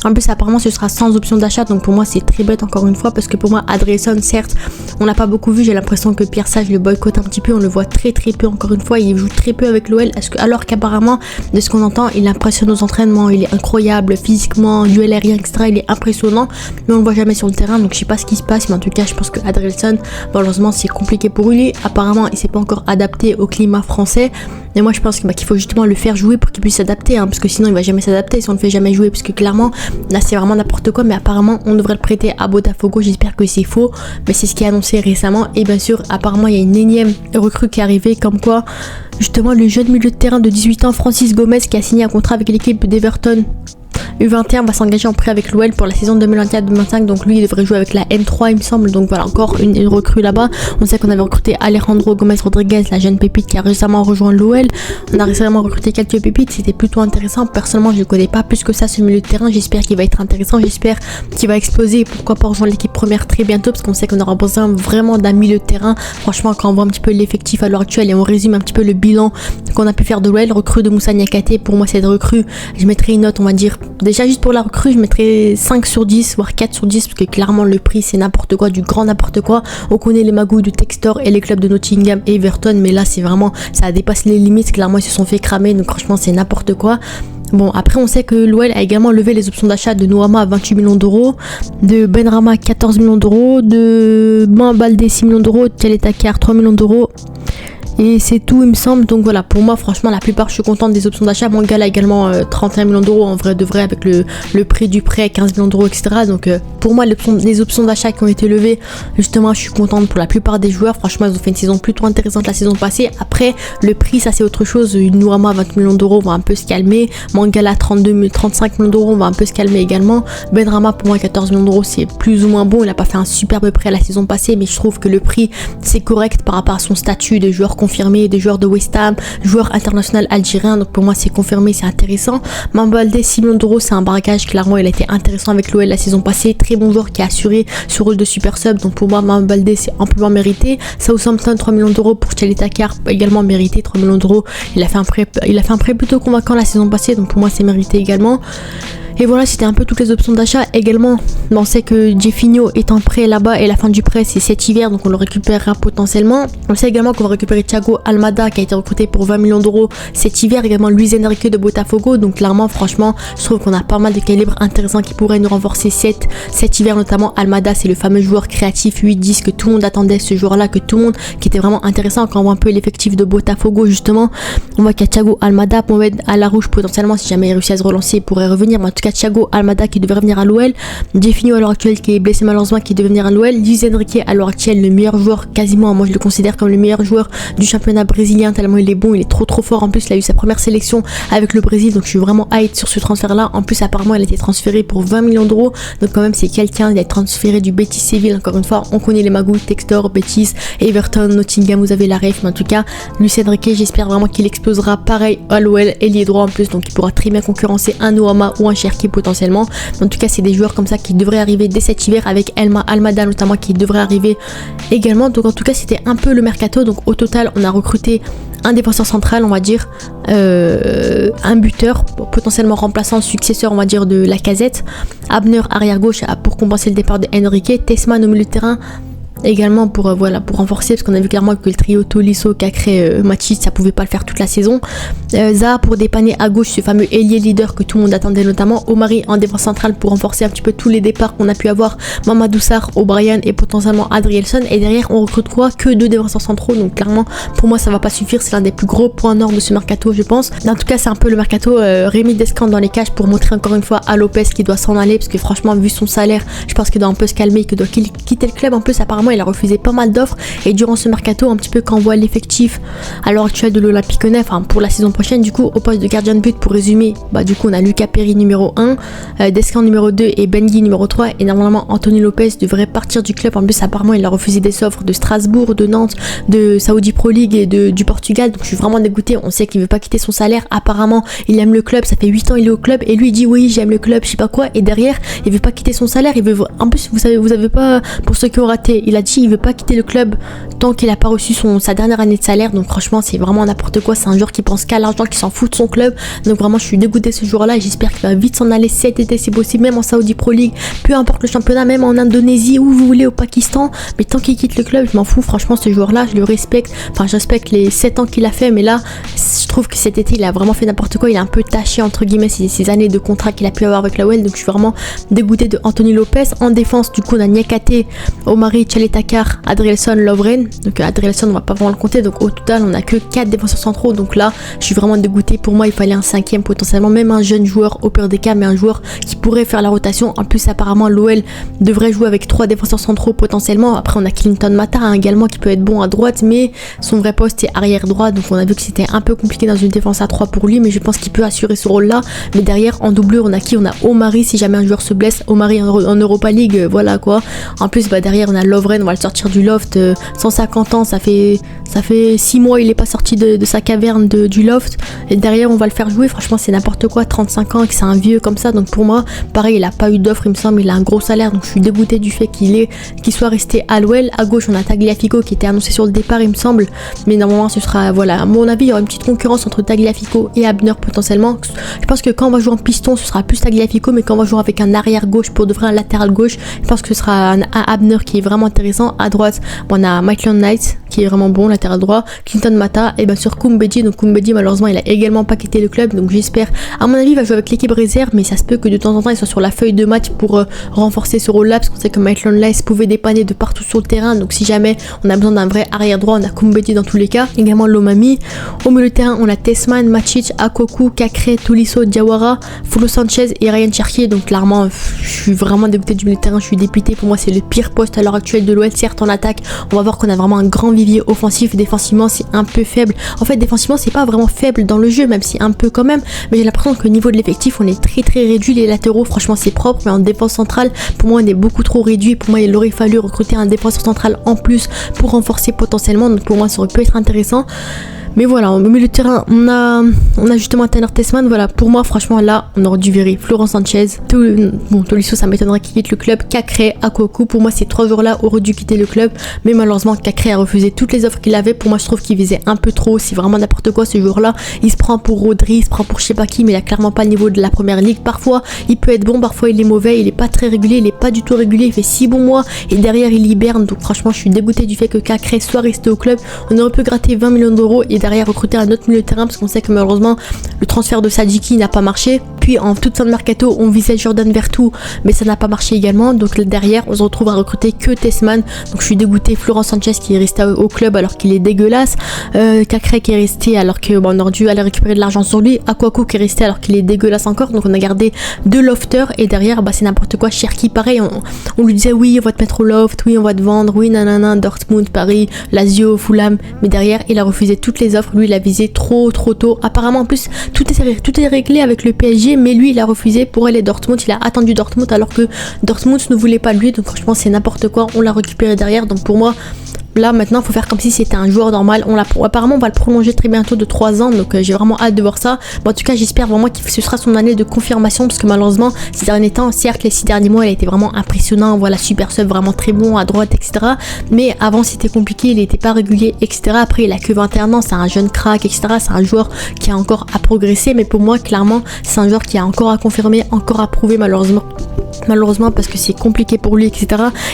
En plus apparemment ce sera sans option d'achat, donc pour moi c'est très bête encore une fois, parce que pour moi Adrielson, certes on l'a pas beaucoup vu, j'ai l'impression que Pierre Sage le boycotte un petit peu, on le voit très très peu encore une fois, il joue très peu avec l'OL, alors qu'apparemment de ce qu'on entend il impressionne aux entraînements, il est incroyable physiquement, duel aérien etc, il est impressionnant, mais on le voit jamais sur le terrain, donc je sais pas ce qui se passe, mais en tout cas je pense que Adrielson malheureusement c'est compliqué pour lui, apparemment il s'est pas encore adapté au climat français. Et moi je pense qu'il faut justement le faire jouer pour qu'il puisse s'adapter, parce que sinon il va jamais s'adapter si on le fait jamais jouer, parce que clairement là c'est vraiment n'importe quoi. Mais apparemment on devrait le prêter à Botafogo, j'espère que c'est faux, mais c'est ce qui est annoncé récemment. Et bien sûr apparemment il y a une énième recrue qui est arrivée, comme quoi justement le jeune milieu de terrain de 18 ans Francis Gomez qui a signé un contrat avec l'équipe d'Everton U21 va s'engager en prêt avec l'OL pour la saison 2024-2025, donc lui il devrait jouer avec la N3 il me semble, donc voilà encore une recrue là-bas. On sait qu'on avait recruté Alejandro Gomez Rodriguez, la jeune pépite qui a récemment rejoint l'OL. On a récemment recruté quelques pépites, c'était plutôt intéressant. Personnellement je ne connais pas plus que ça ce milieu de terrain, j'espère qu'il va être intéressant, j'espère qu'il va exploser et pourquoi pas rejoindre l'équipe première très bientôt, parce qu'on sait qu'on aura besoin vraiment d'un milieu de terrain. Franchement quand on voit un petit peu l'effectif à l'heure actuelle et on résume un petit peu le bilan qu'on a pu faire de l'OL, recrue de Moussa Niakate, pour moi cette recrue je mettrai une note, on va dire déjà juste pour la recrue je mettrais 5 sur 10 voire 4 sur 10, parce que clairement le prix c'est n'importe quoi, du grand n'importe quoi. On connaît les magouilles du Textor et les clubs de Nottingham et Everton, mais là c'est vraiment, ça a dépassé les limites, clairement ils se sont fait cramer, donc franchement c'est n'importe quoi. Bon, après on sait que l'OL a également levé les options d'achat de Noama à 28 millions d'euros, de Benrahma 14 millions d'euros, de Baldé 6 millions d'euros, de Tchaletakar 3 millions d'euros. Et c'est tout il me semble, donc voilà, pour moi franchement la plupart je suis contente des options d'achat. Mangala également 31 millions d'euros en vrai de vrai, avec le prix du prêt 15 millions d'euros etc. Donc pour moi les options d'achat qui ont été levées, justement je suis contente pour la plupart des joueurs. Franchement ils ont fait une saison plutôt intéressante la saison passée. Après le prix ça c'est autre chose, une Noama à 20 millions d'euros on va un peu se calmer, Mangala 35 millions d'euros on va un peu se calmer également. Benrahma pour moi 14 millions d'euros c'est plus ou moins bon, il a pas fait un superbe prêt la saison passée, mais je trouve que le prix c'est correct par rapport à son statut de joueur confirmé, des joueurs de West Ham, joueur international algérien, donc pour moi c'est confirmé, c'est intéressant. Baldé 6 millions d'euros c'est un braquage, clairement il a été intéressant avec l'OL la saison passée, très bon joueur qui a assuré ce rôle de super sub, donc pour moi Baldé c'est amplement mérité. Southampton 3 millions d'euros pour Tchaletakar, également mérité, 3 millions d'euros, il a fait un prêt plutôt convaincant la saison passée, donc pour moi c'est mérité également. Et voilà, c'était un peu toutes les options d'achat. Également, on sait que Jeffinho est en prêt là-bas et la fin du prêt c'est cet hiver, donc on le récupérera potentiellement. On sait également qu'on va récupérer Thiago Almada qui a été recruté pour 20 millions d'euros cet hiver. Également Luis Enrique de Botafogo, donc clairement franchement je trouve qu'on a pas mal de calibres intéressants qui pourraient nous renforcer cet hiver, notamment Almada, c'est le fameux joueur créatif 8-10 que tout le monde attendait, ce joueur là que tout le monde, qui était vraiment intéressant. Quand on voit un peu l'effectif de Botafogo justement, on voit qu'il y a Thiago Almada, Mohamed Alarouche potentiellement si jamais il réussit à se relancer il pourrait revenir, mais en tout tout cas Thiago Almada qui devrait venir à l'OL, Jefinho à l'heure actuelle qui est blessé malheureusement qui devrait venir à l'OL, Luis Enrique à l'heure actuelle le meilleur joueur quasiment, moi je le considère comme le meilleur joueur du championnat brésilien tellement il est bon, il est trop fort. En plus il a eu sa première sélection avec le Brésil, donc je suis vraiment hype sur ce transfert là. En plus apparemment il a été transféré pour 20 millions d'euros, donc quand même c'est quelqu'un, il a été transféré du Betis Séville, encore une fois on connaît les magouilles, Textor, Betis, Everton, Nottingham, vous avez la ref, mais en tout cas Luis Enrique j'espère vraiment qu'il explosera pareil à l'OL, ailier droit en plus, donc il pourra très bien concurrencer un Noama ou un Cherki potentiellement. En tout cas c'est des joueurs comme ça qui devraient arriver dès cet hiver, avec Almada notamment qui devrait arriver également. Donc en tout cas c'était un peu le mercato. Donc au total on a recruté un défenseur central on va dire, un buteur potentiellement remplaçant, successeur on va dire de Lacazette, Abner arrière gauche pour compenser le départ de Enrique, Tessman au milieu de terrain également pour voilà, pour renforcer, parce qu'on a vu clairement que le trio Tolisso, Cacré, Matic, ça pouvait pas le faire toute la saison. Zaha pour dépanner à gauche ce fameux ailier leader que tout le monde attendait, notamment Omari en défense centrale pour renforcer un petit peu tous les départs qu'on a pu avoir, Mamadou Sarr, O'Brien et potentiellement Adrielson. Et derrière on recrute quoi? Que 2 défenseurs centraux, donc clairement pour moi ça va pas suffire, c'est l'un des plus gros points noirs de ce mercato je pense. En tout cas c'est un peu le mercato Rémi Descamps dans les cages pour montrer encore une fois à Lopez qui doit s'en aller, parce que franchement vu son salaire je pense qu'il doit un peu se calmer, qu'il doit quitter le club. En plus apparemment il a refusé pas mal d'offres, et durant ce mercato un petit peu quand on voit l'effectif à l'heure actuelle de l'Olympique Lyonnais, enfin pour la saison prochaine du coup, au poste de gardien de but pour résumer, bah du coup on a Lucas Perry numéro 1, Descamps numéro 2 et Bengui numéro 3, et normalement Anthony Lopez devrait partir du club. En plus apparemment il a refusé des offres de Strasbourg, de Nantes, de Saudi Pro League et du Portugal, donc je suis vraiment dégoûtée. On sait qu'il veut pas quitter son salaire, apparemment il aime le club, ça fait 8 ans il est au club, et lui il dit oui j'aime le club je sais pas quoi, et derrière il veut pas quitter son salaire, il veut, en plus vous savez pas, pour ceux qui ont raté, il a dit il veut pas quitter le club tant qu'il a pas reçu sa dernière année de salaire. Donc franchement c'est vraiment n'importe quoi, c'est un joueur qui pense qu'à l'argent, qui s'en fout de son club. Donc vraiment je suis dégoûtée ce joueur là, et j'espère qu'il va vite s'en aller cet été si possible, même en Saudi Pro League, peu importe le championnat, même en Indonésie, où vous voulez, au Pakistan, mais tant qu'il quitte le club je m'en fous. Franchement ce joueur là je le respecte, enfin je respecte les 7 ans qu'il a fait, mais là je trouve que cet été il a vraiment fait n'importe quoi, il a un peu taché entre guillemets ces années de contrat qu'il a pu avoir avec la OL. Donc je suis vraiment dégoûtée de Anthony Lopez. En défense du coup on a Niakate, Omari, Tchaletakar, Adrielson, Lovren. Donc Adrielson on va pas vraiment le compter, donc au total on a que 4 défenseurs centraux. Donc là je suis vraiment dégoûtée, pour moi il fallait un 5ème potentiellement, même un jeune joueur au pire des cas, mais un joueur qui pourrait faire la rotation. En plus apparemment l'OL devrait jouer avec 3 défenseurs centraux potentiellement. Après on a Clinton Mata également qui peut être bon à droite, mais son vrai poste est arrière droit, donc on a vu que c'était un peu compliqué dans une défense à 3 pour lui, mais je pense qu'il peut assurer ce rôle là. Mais derrière en doublure on a qui? On a Omari si jamais un joueur se blesse, Omari en Europa League, voilà quoi. En plus bah derrière on a Lovren, on va le sortir du loft, 150 ans, ça fait 6 mois il est pas sorti de sa caverne du loft, et derrière on va le faire jouer. Franchement c'est n'importe quoi, 35 ans et que c'est un vieux comme ça. Donc pour moi pareil il a pas eu d'offre il me semble, il a un gros salaire, donc je suis dégoûtée du fait qu'il soit resté à l'OL. À gauche on a Tagliafico qui était annoncé sur le départ il me semble, mais normalement ce sera, voilà, à mon avis il y aura une petite concurrence entre Tagliafico et Abner potentiellement. Je pense que quand on va jouer en piston ce sera plus Tagliafico, mais quand on va jouer avec un arrière gauche pour de vrai, un latéral gauche, je pense que ce sera un Abner qui est vraiment intéressant. À droite on a Maitland Knight qui est vraiment bon, latéral droit, Clinton Mata, et bien sûr Koumbedi. Donc Koumbedi malheureusement il a également pas quitté le club, donc j'espère, à mon avis il va jouer avec l'équipe réserve, mais ça se peut que de temps en temps il soit sur la feuille de match pour renforcer ce rôle là, parce qu'on sait que Maitland Knight pouvait dépanner de partout sur le terrain. Donc si jamais on a besoin d'un vrai arrière droit on a Koumbedi dans tous les cas, également Lomami. Au milieu de terrain on a Tessman, Matic, Akoku, Cacré, Tolisso, Diawara, Folo Sanchez et Ryan Cherki. Donc clairement je suis vraiment dégoûtée du milieu de terrain, je suis dépitée, pour moi c'est le pire poste à l'heure actuelle de l'OL. Certes en attaque on va voir qu'on a vraiment un grand vivier offensif, défensivement c'est un peu faible. En fait défensivement c'est pas vraiment faible dans le jeu, même si un peu quand même, mais j'ai l'impression que au niveau de l'effectif on est très réduit. Les latéraux franchement c'est propre, mais en défense centrale pour moi on est beaucoup trop réduit. Pour moi il aurait fallu recruter un défenseur central en plus pour renforcer potentiellement, donc pour moi ça aurait pu être intéressant. Mais voilà, au milieu de terrain, on a justement Tanner Tessman. Voilà, pour moi, franchement, là, on aurait dû virer Florent Sanchez. Tolisso, ça m'étonnerait qu'il quitte le club. Cacré, Akoku, pour moi, ces 3 joueurs-là auraient dû quitter le club. Mais malheureusement, Cacré a refusé toutes les offres qu'il avait. Pour moi, je trouve qu'il visait un peu trop. C'est vraiment n'importe quoi, ce joueur-là. Il se prend pour Rodri, il se prend pour je sais pas qui, mais il a clairement pas le niveau de la première ligue. Parfois, il peut être bon, parfois, il est mauvais. Il est pas très régulier, il est pas du tout régulier. Il fait 6 bons mois et derrière, il hiberne. Donc, franchement, je suis dégoûtée du fait que Cacré soit resté au club. On aurait pu gratter 20 millions d'euros et derrière recruter un autre milieu de terrain, parce qu'on sait que malheureusement le transfert de Sadiki n'a pas marché. Puis en toute fin de mercato, on visait Jordan Vertu, mais ça n'a pas marché également. Donc derrière, on se retrouve à recruter que Tessman. Donc je suis dégoûté. Florent Sanchez qui est resté au club alors qu'il est dégueulasse. Cacré qui est resté alors qu'on aurait dû aller récupérer de l'argent sur lui. Akwaku qui est resté alors qu'il est dégueulasse encore. Donc on a gardé 2 lofters et derrière, c'est n'importe quoi. Cherki, pareil, on lui disait oui, on va te mettre au loft, oui, on va te vendre, oui, nanana, Dortmund, Paris, Lazio, Fulham. Mais derrière, il a refusé toutes les offres. Lui, il a visé trop tôt. Apparemment, en plus, tout est réglé avec le PSG, mais lui, il a refusé pour aller Dortmund. Il a attendu Dortmund alors que Dortmund ne voulait pas de lui. Donc franchement, c'est n'importe quoi. On l'a récupéré derrière. Donc pour moi, là maintenant il faut faire comme si c'était un joueur normal. Apparemment on va le prolonger très bientôt de 3 ans. Donc j'ai vraiment hâte de voir ça. Bon, en tout cas j'espère vraiment que ce sera son année de confirmation. Parce que malheureusement ces derniers temps, certes les 6 derniers mois il a été vraiment impressionnant. Voilà, super sub vraiment très bon à droite, etc. Mais avant c'était compliqué, il n'était pas régulier, etc. Après il a que 21 ans, c'est un jeune crack, etc. C'est un joueur qui a encore à progresser. Mais pour moi clairement c'est un joueur qui a encore à confirmer, encore à prouver malheureusement parce que c'est compliqué pour lui, etc.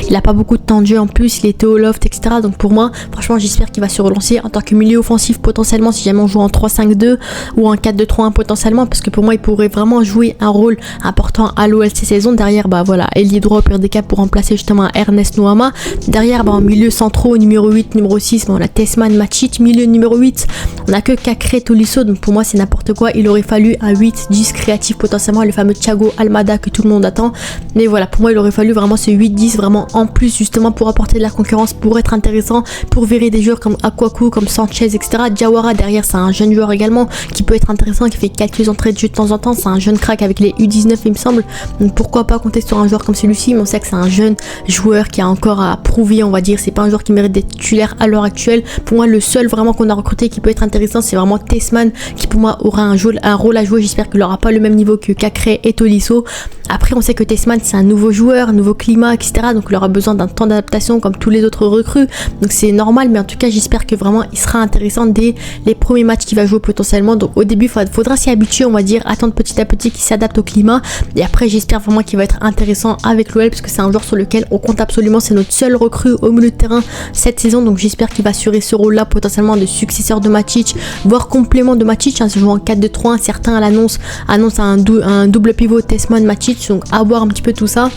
Il a pas beaucoup de temps de jeu en plus, il était au loft, etc. Donc pour moi franchement j'espère qu'il va se relancer en tant que milieu offensif potentiellement si jamais on joue en 3-5-2 ou en 4-2-3-1 potentiellement, parce que pour moi il pourrait vraiment jouer un rôle important à l'OL cette saison. Derrière voilà, ailier droit au pire des cas pour remplacer justement Ernest Nuama. Derrière en milieu centraux, numéro 8, numéro 6, on a Tessman, Matic. Milieu numéro 8, on a que Cacré, Tolisso. Donc pour moi c'est n'importe quoi, il aurait fallu un 8-10 créatif potentiellement, le fameux Thiago Almada que tout le monde attend. Mais voilà, pour moi il aurait fallu vraiment ce 8-10 vraiment en plus justement pour apporter de la concurrence, pour être intéressant, pour virer des joueurs comme Akwaku, comme Sanchez, etc. Diawara derrière c'est un jeune joueur également qui peut être intéressant, qui fait quelques entrées de jeu de temps en temps. C'est un jeune crack avec les U19 il me semble. Donc pourquoi pas compter sur un joueur comme celui-ci. Mais on sait que c'est un jeune joueur qui a encore à prouver, on va dire. C'est pas un joueur qui mérite d'être titulaire à l'heure actuelle. Pour moi le seul vraiment qu'on a recruté qui peut être intéressant c'est vraiment Tessman, qui pour moi aura un rôle à jouer. J'espère qu'il n'aura pas le même niveau que Cacré et Tolisso. Après on sait que Tessman c'est un nouveau joueur, nouveau climat, etc. Donc il aura besoin d'un temps d'adaptation comme tous les autres recrues. Donc c'est normal, mais en tout cas j'espère que vraiment il sera intéressant dès les premiers matchs qu'il va jouer potentiellement. Donc au début faudra s'y habituer, on va dire, attendre petit à petit qu'il s'adapte au climat. Et après j'espère vraiment qu'il va être intéressant avec l'OL parce que c'est un joueur sur lequel on compte absolument. C'est notre seul recrue au milieu de terrain cette saison. Donc j'espère qu'il va assurer ce rôle là potentiellement de successeur de Matic, voire complément de Matic. Se joue en 4-2-3-1, certains à l'annonce annoncent un double pivot Tessman Matic. Donc à voir un petit peu tout ça.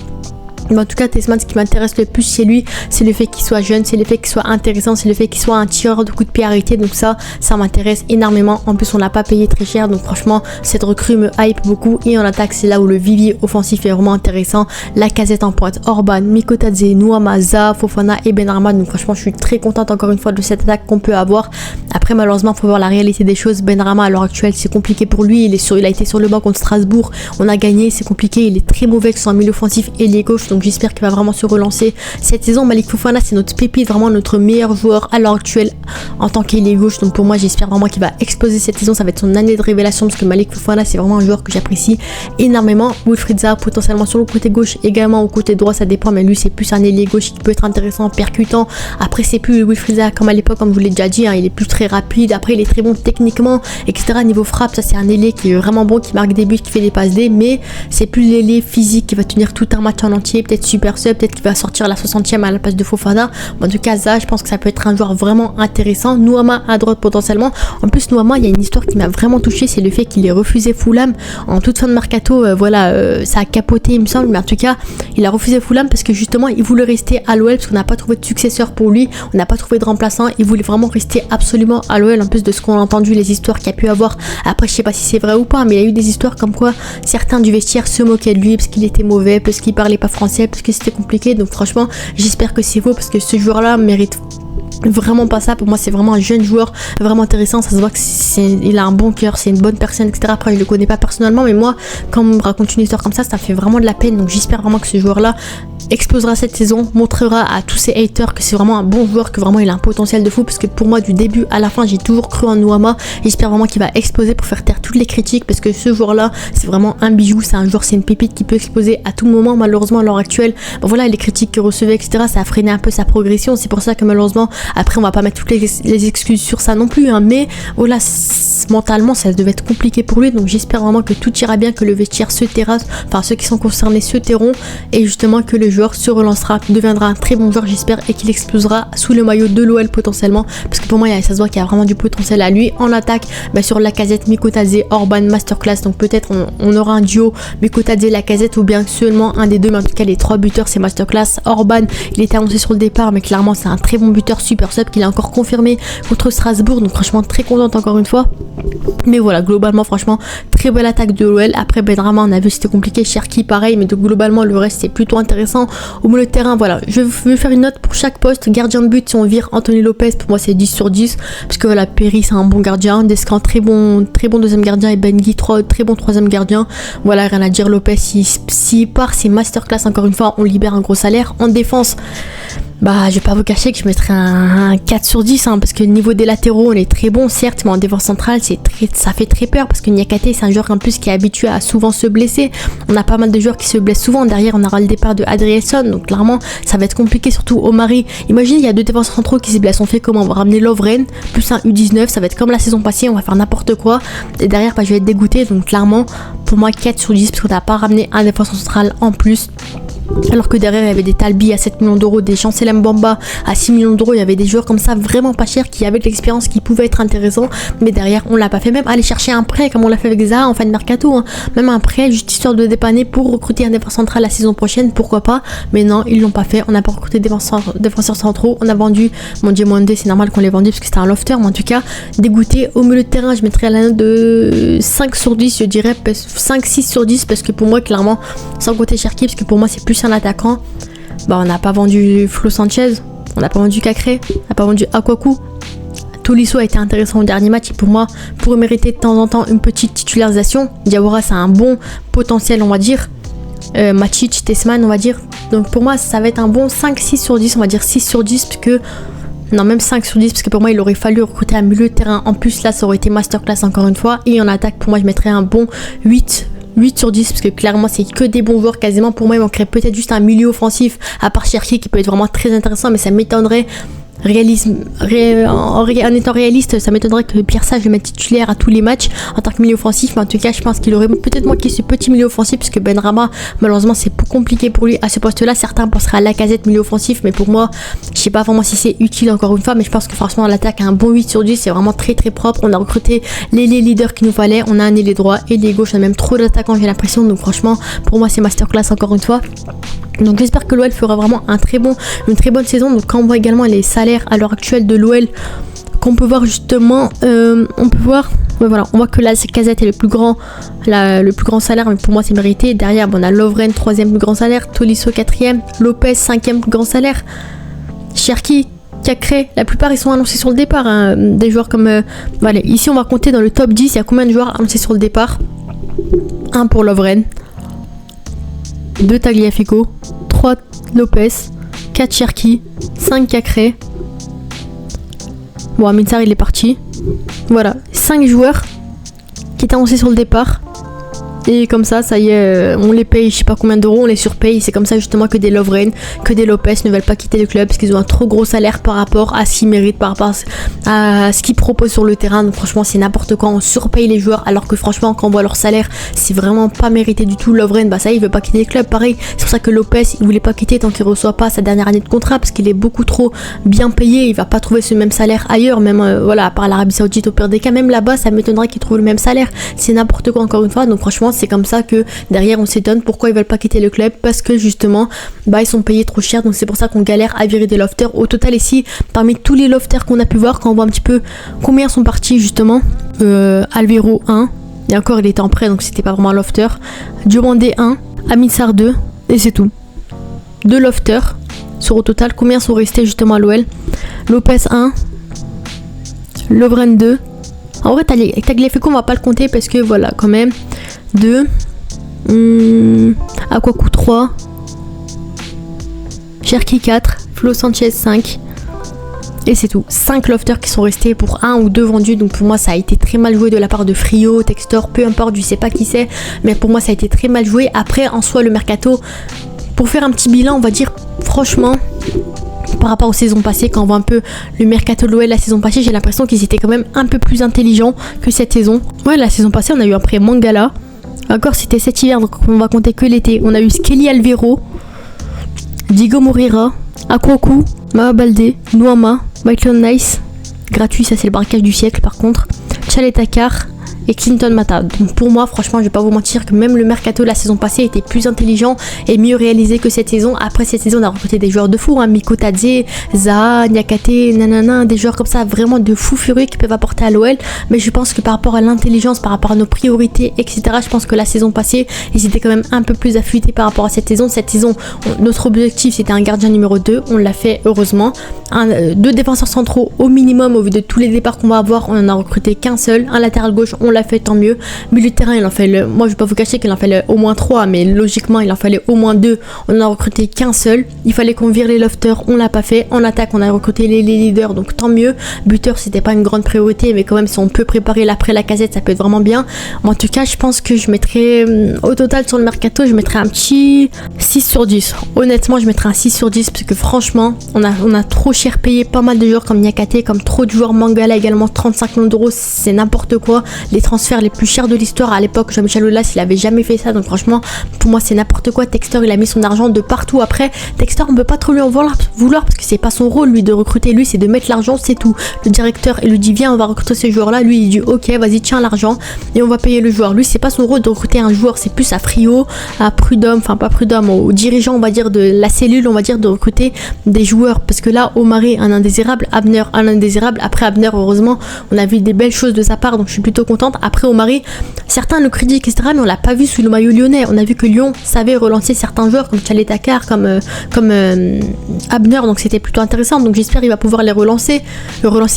Mais en tout cas Tessman, ce qui m'intéresse le plus chez lui c'est le fait qu'il soit jeune, c'est le fait qu'il soit intéressant, c'est le fait qu'il soit un tireur de coups de pied arrêté. Donc ça m'intéresse énormément. En plus on l'a pas payé très cher, donc franchement cette recrue me hype beaucoup. Et en attaque c'est là où le vivier offensif est vraiment intéressant. Lacazette en pointe, Orban, Mikotadze, Nuama, Zaha, Fofana et Benrahma. Donc franchement je suis très contente encore une fois de cette attaque qu'on peut avoir. Après malheureusement faut voir la réalité des choses. Benrahma à l'heure actuelle c'est compliqué pour lui, il a été sur le banc contre Strasbourg, on a gagné, c'est compliqué, il est très mauvais que ce soit en milieu offensif et ailier gauche. Donc j'espère qu'il va vraiment se relancer cette saison. Malik Fofana c'est notre pépite, vraiment notre meilleur joueur à l'heure actuelle en tant qu'ailier gauche. Donc pour moi j'espère vraiment qu'il va exploser cette saison. Ça va être son année de révélation parce que Malik Fofana c'est vraiment un joueur que j'apprécie énormément. Wilfried Zaha potentiellement sur le côté gauche, également au côté droit ça dépend, mais lui c'est plus un ailier gauche qui peut être intéressant, percutant. Après c'est plus Wilfried Zaha comme à l'époque, comme je vous l'ai déjà dit, il est plus très rapide. Après il est très bon techniquement, etc. Niveau frappe ça c'est un ailier qui est vraiment bon, qui marque des buts, qui fait des passes D, mais c'est plus l'ailier physique qui va tenir tout un match en entier. Peut-être super sub, peut-être qu'il va sortir la 60e à la place de Fofana. En tout cas Zaha je pense que ça peut être un joueur vraiment intéressant. Nuama à droite potentiellement. En plus Nuama il y a une histoire qui m'a vraiment touché, c'est le fait qu'il ait refusé Fulham en toute fin de mercato. Ça a capoté il me semble, mais en tout cas il a refusé Fulham parce que justement il voulait rester à l'OL parce qu'on n'a pas trouvé de successeur pour lui, on n'a pas trouvé de remplaçant. Il voulait vraiment rester absolument à l'OL. En plus de ce qu'on a entendu, les histoires qu'il y a pu avoir, après je sais pas si c'est vrai ou pas, mais il y a eu des histoires comme quoi certains du vestiaire se moquaient de lui parce qu'il était mauvais, parce qu'il parlait pas français, parce que c'était compliqué. Donc franchement j'espère que c'est faux parce que ce joueur là mérite vraiment pas ça. Pour moi c'est vraiment un jeune joueur vraiment intéressant, ça se voit qu'il a un bon cœur, c'est une bonne personne, etc. Après je le connais pas personnellement, mais moi quand on me raconte une histoire comme ça fait vraiment de la peine. Donc j'espère vraiment que ce joueur là explosera cette saison, montrera à tous ces haters que c'est vraiment un bon joueur, que vraiment il a un potentiel de fou, parce que pour moi du début à la fin j'ai toujours cru en Nuama. J'espère vraiment qu'il va exploser pour faire taire toutes les critiques, parce que ce joueur là c'est vraiment un bijou, c'est un joueur, c'est une pépite qui peut exploser à tout moment. Malheureusement à l'heure actuelle voilà, les critiques qu'il recevait, etc. ça a freiné un peu sa progression. C'est pour ça que malheureusement après on va pas mettre toutes les excuses sur ça non plus, mais voilà, mentalement ça devait être compliqué pour lui. Donc j'espère vraiment que tout ira bien, que le vestiaire se taira, enfin ceux qui sont concernés se tairont, et justement que le joueur joueur se relancera, deviendra un très bon joueur j'espère et qu'il explosera sous le maillot de l'OL potentiellement, parce que pour moi ça se voit qu'il y a vraiment du potentiel à lui. En attaque, sur Lacazette, Mikotadze, Orban, masterclass, donc peut-être on aura un duo Mikotadze, Lacazette ou bien seulement un des deux, mais en tout cas les 3 buteurs c'est masterclass. Orban, il était annoncé sur le départ, mais clairement c'est un très bon buteur, super sub qu'il a encore confirmé contre Strasbourg, donc franchement très contente encore une fois. Mais voilà, globalement franchement très belle attaque de l'OL. Après Benrahma, on a vu c'était compliqué, Cherki pareil, mais donc globalement le reste c'est plutôt intéressant. Au milieu de terrain, voilà, je vais faire une note pour chaque poste. Gardien de but, si on vire Anthony Lopez, pour moi c'est 10 sur 10, parce que voilà, Perry c'est un bon gardien, Descamps très bon deuxième gardien, et Bengui très bon troisième gardien. Voilà, rien à dire. Lopez s'il part c'est masterclass encore une fois, on libère un gros salaire. En défense, je vais pas vous cacher que je mettrais un 4 sur 10 parce que au niveau des latéraux on est très bon certes, mais en défense centrale ça fait très peur, parce que Niakate c'est un joueur en plus qui est habitué à souvent se blesser. On a pas mal de joueurs qui se blessent souvent. Derrière on aura le départ de Adrieson, donc clairement ça va être compliqué, surtout Omari. Imaginez il y a 2 défenseurs centraux qui se blessent, on fait comment? On va ramener Lovren plus un U19, ça va être comme la saison passée, on va faire n'importe quoi et derrière je vais être dégoûté. Donc clairement pour moi 4 sur 10, parce qu'on n'a pas ramené un défenseur central en plus. Alors que derrière il y avait des Talbi à 7 millions d'euros, des Chancel Mbamba à 6 millions d'euros, il y avait des joueurs comme ça vraiment pas chers qui avaient de l'expérience, qui pouvaient être intéressants, mais derrière on l'a pas fait. Même aller chercher un prêt comme on l'a fait avec Zaha en fin de mercato, même un prêt juste histoire de dépanner pour recruter un défenseur central la saison prochaine, pourquoi pas, mais non ils l'ont pas fait. On n'a pas recruté défenseurs centraux, on a vendu Diomande, c'est normal qu'on l'ait vendu parce que c'était un lofter, mais en tout cas dégoûté. Au milieu de terrain je mettrais la note de 5 sur 10, je dirais 5-6 sur 10, parce que pour moi clairement, sans côté Cherki, parce que pour moi c'est plus un attaquant, on n'a pas vendu Flo Sanchez, on n'a pas vendu Cacré, on n'a pas vendu Akwaku. Tolisso a été intéressant au dernier match et pour moi pourrait mériter de temps en temps une petite titularisation. Diawara c'est un bon potentiel on va dire, Matic, Tessman on va dire, donc pour moi ça va être un bon 5-6 sur 10, on va dire 6 sur 10 parce que non, même 5 sur 10, parce que pour moi il aurait fallu recruter un milieu de terrain en plus, là ça aurait été masterclass encore une fois. Et en attaque pour moi je mettrais un bon 8 sur 10, parce que clairement c'est que des bons joueurs quasiment. Pour moi il manquerait peut-être juste un milieu offensif à part Cherki qui peut être vraiment très intéressant, mais ça m'étonnerait. En étant réaliste, ça m'étonnerait que Pierre Sage le mette titulaire à tous les matchs en tant que milieu offensif, mais en tout cas je pense qu'il aurait peut-être manqué ce petit milieu offensif, parce que Benrahma malheureusement c'est compliqué pour lui à ce poste là. Certains penseraient à Lacazette milieu offensif, mais pour moi je sais pas vraiment si c'est utile encore une fois, mais je pense que franchement l'attaque a un bon 8 sur 10, c'est vraiment très très propre. On a recruté les leaders qu'il nous fallait, on a un ailier droit et les gauches, on a même trop d'attaquants j'ai l'impression, donc franchement pour moi c'est masterclass encore une fois. Donc j'espère que l'OL fera vraiment une très bonne saison. Donc quand on voit également les salaires à l'heure actuelle de l'OL, qu'on peut voir justement, on voit que la Lacazette est le plus grand salaire, mais pour moi c'est mérité. Derrière on a Lovren 3e plus grand salaire, Tolisso 4e, Lopez 5e plus grand salaire, Cherki, Cacré, la plupart ils sont annoncés sur le départ, des joueurs comme ici on va compter dans le top 10, il y a combien de joueurs annoncés sur le départ? 1 pour Lovren, 2 Tagliafico, 3 Lopez, 4 Cherki, 5 Cacré. Bon, Amitsar il est parti. Voilà, 5 joueurs qui étaient annoncés sur le départ. Et comme ça y est, on les paye, je sais pas combien d'euros, on les surpaye. C'est comme ça justement que des Lovren, que des Lopez ne veulent pas quitter le club parce qu'ils ont un trop gros salaire par rapport à ce qu'ils méritent, par rapport à ce qu'ils proposent sur le terrain. Donc franchement c'est n'importe quoi, on surpaye les joueurs alors que franchement quand on voit leur salaire c'est vraiment pas mérité du tout. Lovren il veut pas quitter le club, pareil. C'est pour ça que Lopez il voulait pas quitter tant qu'il reçoit pas sa dernière année de contrat, parce qu'il est beaucoup trop bien payé, il va pas trouver ce même salaire ailleurs, même à part l'Arabie Saoudite au pire des cas, même là-bas ça m'étonnerait qu'il trouve le même salaire. C'est n'importe quoi encore une fois. Donc franchement c'est comme ça que derrière on s'étonne pourquoi ils veulent pas quitter le club, parce que justement ils sont payés trop cher. Donc c'est pour ça qu'on galère à virer des lofters. Au total ici, parmi tous les lofters qu'on a pu voir, quand on voit un petit peu combien sont partis justement, Alvaro 1, et encore il était en prêt donc c'était pas vraiment un lofter, Diomande 1, Amitsar 2, et c'est tout. 2 lofters sur au total. Combien sont restés justement à l'OL? Lopez 1, Lovren 2. En vrai Tagliafico on va pas le compter parce que voilà quand même 2, Akwaku 3, Cherki 4, Flo Sanchez 5, et c'est tout. 5 lofters qui sont restés pour 1 ou 2 vendus. Donc pour moi ça a été très mal joué de la part de Frio, Textor, peu importe, je sais pas qui c'est, mais pour moi ça a été très mal joué. Après en soi le mercato, pour faire un petit bilan on va dire franchement, par rapport aux saisons passées, quand on voit un peu le mercato de l'OL la saison passée, j'ai l'impression qu'ils étaient quand même un peu plus intelligents que cette saison. Ouais, la saison passée on a eu un prêt Mangala, encore c'était cet hiver donc on va compter que l'été. On a eu Skelly Alvaro, Diego Moreira, Akwoku, Mama Baldé, Nuama, Maitland Nice, gratuit, ça c'est le braquage du siècle par contre, Chalet Takar et Clinton Mata. Donc pour moi, franchement, je vais pas vous mentir que même le mercato de la saison passée était plus intelligent et mieux réalisé que cette saison. Après cette saison, on a recruté des joueurs de fou, hein, Miko Tadze, Zaha, Niakate, nanana, des joueurs comme ça vraiment de fou furieux qui peuvent apporter à l'OL. Mais je pense que par rapport à l'intelligence, par rapport à nos priorités, etc., je pense que la saison passée, ils étaient quand même un peu plus affûtés par rapport à cette saison. Cette saison, notre objectif c'était un gardien numéro 2, on l'a fait heureusement. Deux défenseurs centraux au minimum au vu de tous les départs qu'on va avoir, on en a recruté qu'un seul. Un latéral gauche, on l'a fait, tant mieux. Milieu de terrain, il en fallait, moi je vais pas vous cacher qu'il en fallait au moins 3, mais logiquement il en fallait au moins 2. On en a recruté qu'un seul. Il fallait qu'on vire les lofters, on l'a pas fait. En attaque, on a recruté les leaders, donc tant mieux. Buteur, c'était pas une grande priorité, mais quand même si on peut préparer l'après la casette, ça peut être vraiment bien. En tout cas, je pense que je mettrais au total sur le mercato, je mettrais un petit 6 sur 10. Honnêtement, je mettrais un 6 sur 10 parce que franchement, on a trop cher payé pas mal de joueurs comme Niakate, comme trop de joueurs. Mangala également, 35 millions d'euros, c'est n'importe quoi. Les transferts les plus chers de l'histoire à l'époque, Jean-Michel Aulas, il avait jamais fait ça, donc franchement, pour moi, c'est n'importe quoi. Textor, il a mis son argent de partout. Après, Textor, on peut pas trop lui en vouloir parce que c'est pas son rôle, lui, de recruter. Lui, c'est de mettre l'argent, c'est tout. Le directeur, il lui dit, viens, on va recruter ce joueur-là. Lui, il dit, ok, vas-y, tiens l'argent et on va payer le joueur. Lui, c'est pas son rôle de recruter un joueur, c'est plus à Frio, à Prud'homme, enfin pas Prud'homme, aux dirigeants, on va dire, de la cellule, on va dire, de recruter des joueurs. Parce que là, Omaré, un indésirable, Abner, un indésirable. Après Abner, heureusement, on a vu des belles choses de sa part, donc je suis plutôt contente. Après Omaré, certains le critiquent, etc., mais on l'a pas vu sous le maillot lyonnais. On a vu que Lyon savait relancer certains joueurs comme Chalet Takar, comme Abner, donc c'était plutôt intéressant. Donc j'espère qu'il va pouvoir les relancer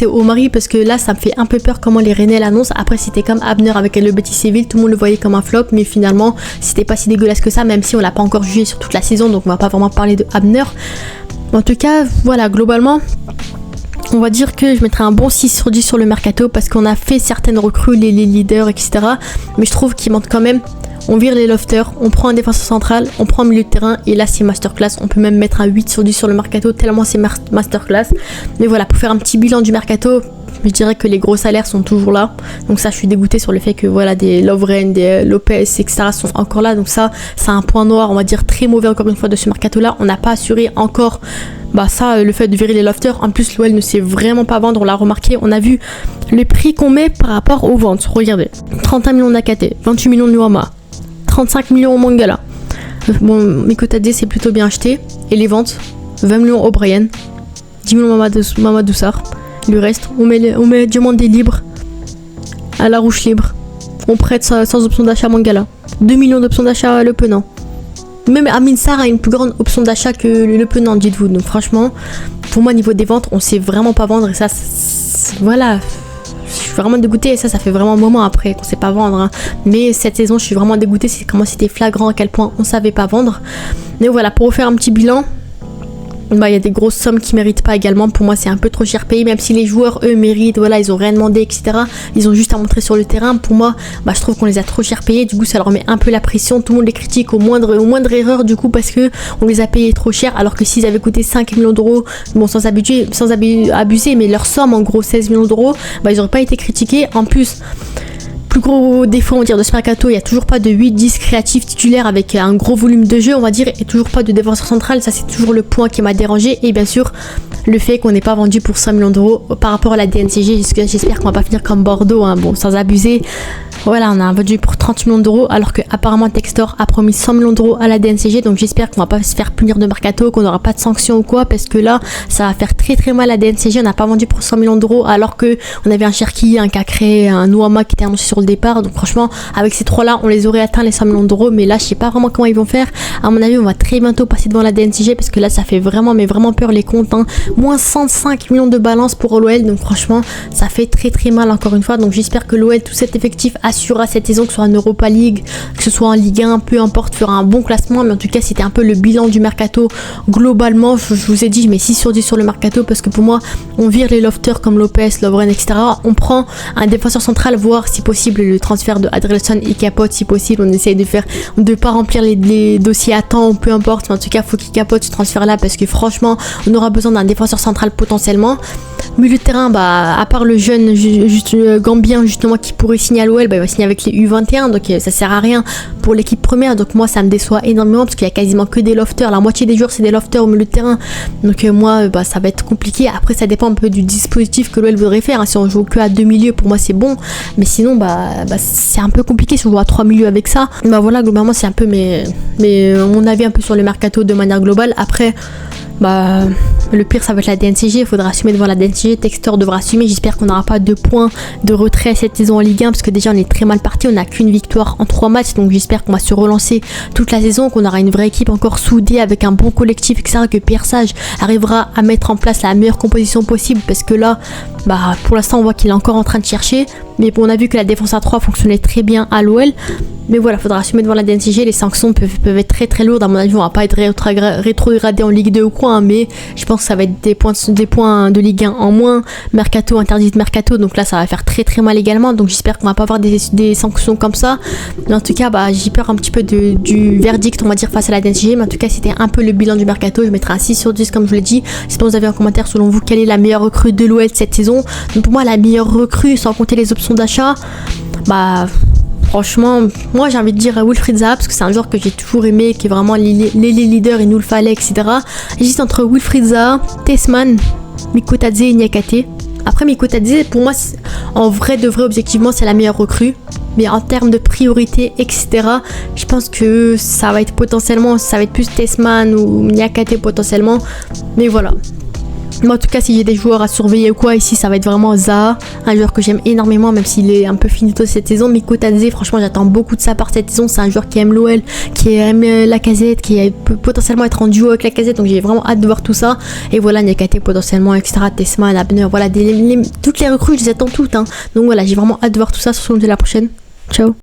Omaré, parce que là, ça me fait un peu peur comment les Rennais l'annoncent. Après, c'était comme Abner avec le Betis Séville, tout le monde le voyait comme un flop, mais finalement, c'était pas si dégueulasse que ça, même si on l'a pas encore jugé sur toute la saison, donc on va pas vraiment parler de Abner. En tout cas, voilà, globalement, on va dire que je mettrais un bon 6 sur 10 sur le mercato parce qu'on a fait certaines recrues, les leaders, etc. Mais je trouve qu'il manque quand même. On vire les lofters, on prend un défenseur central, on prend un milieu de terrain et là c'est masterclass. On peut même mettre un 8 sur 10 sur le mercato tellement c'est masterclass. Mais voilà, pour faire un petit bilan du mercato, je dirais que les gros salaires sont toujours là. Donc ça, je suis dégoûtée sur le fait que voilà, des Lovren, des Lopez, etc. sont encore là. Donc ça, c'est un point noir, on va dire très mauvais encore une fois de ce mercato-là. On n'a pas assuré encore le fait de virer les lofters. En plus, l'OL ne sait vraiment pas vendre, on l'a remarqué. On a vu les prix qu'on met par rapport aux ventes. Regardez, 31 millions Nakate, 28 millions de Nuama, 35 millions au Mangala. Bon, Miko Tadze c'est plutôt bien acheté. Et les ventes, 20 millions O'Brien, 10 millions Mamadou Sarr. Le reste, on met Diomandé libre, à la Rouge libre. On prête sans option d'achat Mangala. 2 millions d'options d'achat à Le Penant. Même Amin Sarr a une plus grande option d'achat que Le Penant, dites-vous. Donc franchement, pour moi, niveau des ventes, on sait vraiment pas vendre. Et ça, voilà. Je suis vraiment dégoûtée et ça fait vraiment un moment après qu'on sait pas vendre. Hein. Mais cette saison, je suis vraiment dégoûtée. C'est comment c'était flagrant à quel point on savait pas vendre. Mais voilà, pour refaire un petit bilan. Il y a des grosses sommes qui méritent pas également. Pour moi, c'est un peu trop cher payé, même si les joueurs, eux, méritent. Voilà, ils ont rien demandé, etc. Ils ont juste à montrer sur le terrain. Pour moi, je trouve qu'on les a trop cher payés. Du coup, ça leur met un peu la pression. Tout le monde les critique au moindre erreur, du coup, parce que on les a payés trop cher. Alors que s'ils avaient coûté 5 millions d'euros, bon, sans abuser, mais leur somme, en gros, 16 millions d'euros, ils auraient pas été critiqués. En plus, plus gros défaut on va dire de ce mercato, il n'y a toujours pas de 8-10 créatifs titulaires avec un gros volume de jeu on va dire, et toujours pas de défenseur central, ça c'est toujours le point qui m'a dérangé, et bien sûr le fait qu'on n'ait pas vendu pour 5 millions d'euros par rapport à la DNCG, j'espère qu'on va pas finir comme Bordeaux, hein, bon sans abuser. Voilà, on a vendu pour 30 millions d'euros alors que apparemment Textor a promis 100 millions d'euros à la DNCG, donc j'espère qu'on va pas se faire punir de mercato, qu'on n'aura pas de sanctions ou quoi, parce que là ça va faire très très mal à la DNCG. On n'a pas vendu pour 100 millions d'euros alors que on avait un Cherki, un Cacré, un Nuama qui était annoncé sur le départ, donc franchement avec ces trois là on les aurait atteint les 100 millions d'euros, mais là je sais pas vraiment comment ils vont faire. À mon avis on va très bientôt passer devant la DNCG parce que là ça fait vraiment peur les comptes, hein. Moins 105 millions de balance pour l'OL, donc franchement ça fait très très mal encore une fois, donc j'espère que l'OL, tout cet effectif assurera cette saison, que ce soit en Europa League, que ce soit en Ligue 1, peu importe, fera un bon classement. Mais en tout cas c'était un peu le bilan du mercato globalement. Je vous ai dit je mets 6 sur 10 sur le mercato parce que pour moi on vire les lofters comme Lopez, Lovren, etc. On prend un défenseur central, voire si possible le transfert de Adrelson et capote si possible. On essaye de pas remplir les dossiers à temps ou peu importe, mais en tout cas faut qu'il capote ce transfert là parce que franchement on aura besoin d'un défenseur central potentiellement. Milieu de terrain, bah à part le jeune Gambien justement qui pourrait signer à l'OL, bah, il va signer avec les U21, donc ça sert à rien pour l'équipe première. Donc moi ça me déçoit énormément parce qu'il y a quasiment que des lofters, la moitié des joueurs c'est des lofters au milieu de terrain. Donc moi bah, ça va être compliqué. Après ça dépend un peu du dispositif que l'OL voudrait faire, hein. Si on joue que à 2 milieux, pour moi c'est bon, mais sinon bah c'est un peu compliqué si on joue à 3 milieux avec ça. Bah voilà, globalement c'est un peu mon avis un peu sur le mercato de manière globale. Après bah le pire ça va être la DNCG, il faudra assumer devant la DNCG, Textor devra assumer. J'espère qu'on n'aura pas de points de retrait cette saison en Ligue 1 parce que déjà on est très mal parti, on n'a qu'une victoire en 3 matchs, donc j'espère qu'on va se relancer toute la saison, qu'on aura une vraie équipe encore soudée avec un bon collectif, etc., que Pierre Sage arrivera à mettre en place la meilleure composition possible parce que là bah pour l'instant on voit qu'il est encore en train de chercher, mais bon, on a vu que la défense à 3 fonctionnait très bien à l'OL. Mais voilà, faudra assumer devant la DNCG. Les sanctions peuvent être très très lourdes. À mon avis, on va pas être rétrogradé en Ligue 2 ou quoi, hein, mais je pense que ça va être des points de Ligue 1 en moins. Mercato, interdit de mercato, donc là ça va faire très très mal également. Donc j'espère qu'on va pas avoir des sanctions comme ça. Mais en tout cas, bah, j'ai peur un petit peu du verdict, on va dire, face à la DNCG. Mais en tout cas, c'était un peu le bilan du mercato. Je mettrai un 6 sur 10 comme je l'ai dit. Si vous avez un commentaire selon vous, quelle est la meilleure recrue de l'OL cette saison. Donc pour moi, la meilleure recrue, sans compter les options d'achat, bah franchement, moi j'ai envie de dire Wilfried Zaha parce que c'est un joueur que j'ai toujours aimé, qui est vraiment les leaders, il nous le fallait, etc. J'hésite entre Wilfried Zaha, Tessman, Mikotadze et Niakate. Après Mikotadze, pour moi, en vrai de vrai, objectivement, c'est la meilleure recrue. Mais en termes de priorité, etc., je pense que ça va être plus Tessman ou Niakate potentiellement. Mais voilà. Moi en tout cas, si j'ai des joueurs à surveiller ou quoi, ici ça va être vraiment Zaha, un joueur que j'aime énormément même s'il est un peu finito cette saison. Mikotadze, franchement j'attends beaucoup de sa part cette saison, c'est un joueur qui aime l'OL, qui aime Lacazette, qui peut potentiellement être en duo avec Lacazette, donc j'ai vraiment hâte de voir tout ça. Et voilà, Niakate potentiellement, etc., Tessman, Abner, voilà, toutes les recrues je les attends toutes, hein. Donc voilà, j'ai vraiment hâte de voir tout ça. Sur ce, on se dit à la prochaine, ciao.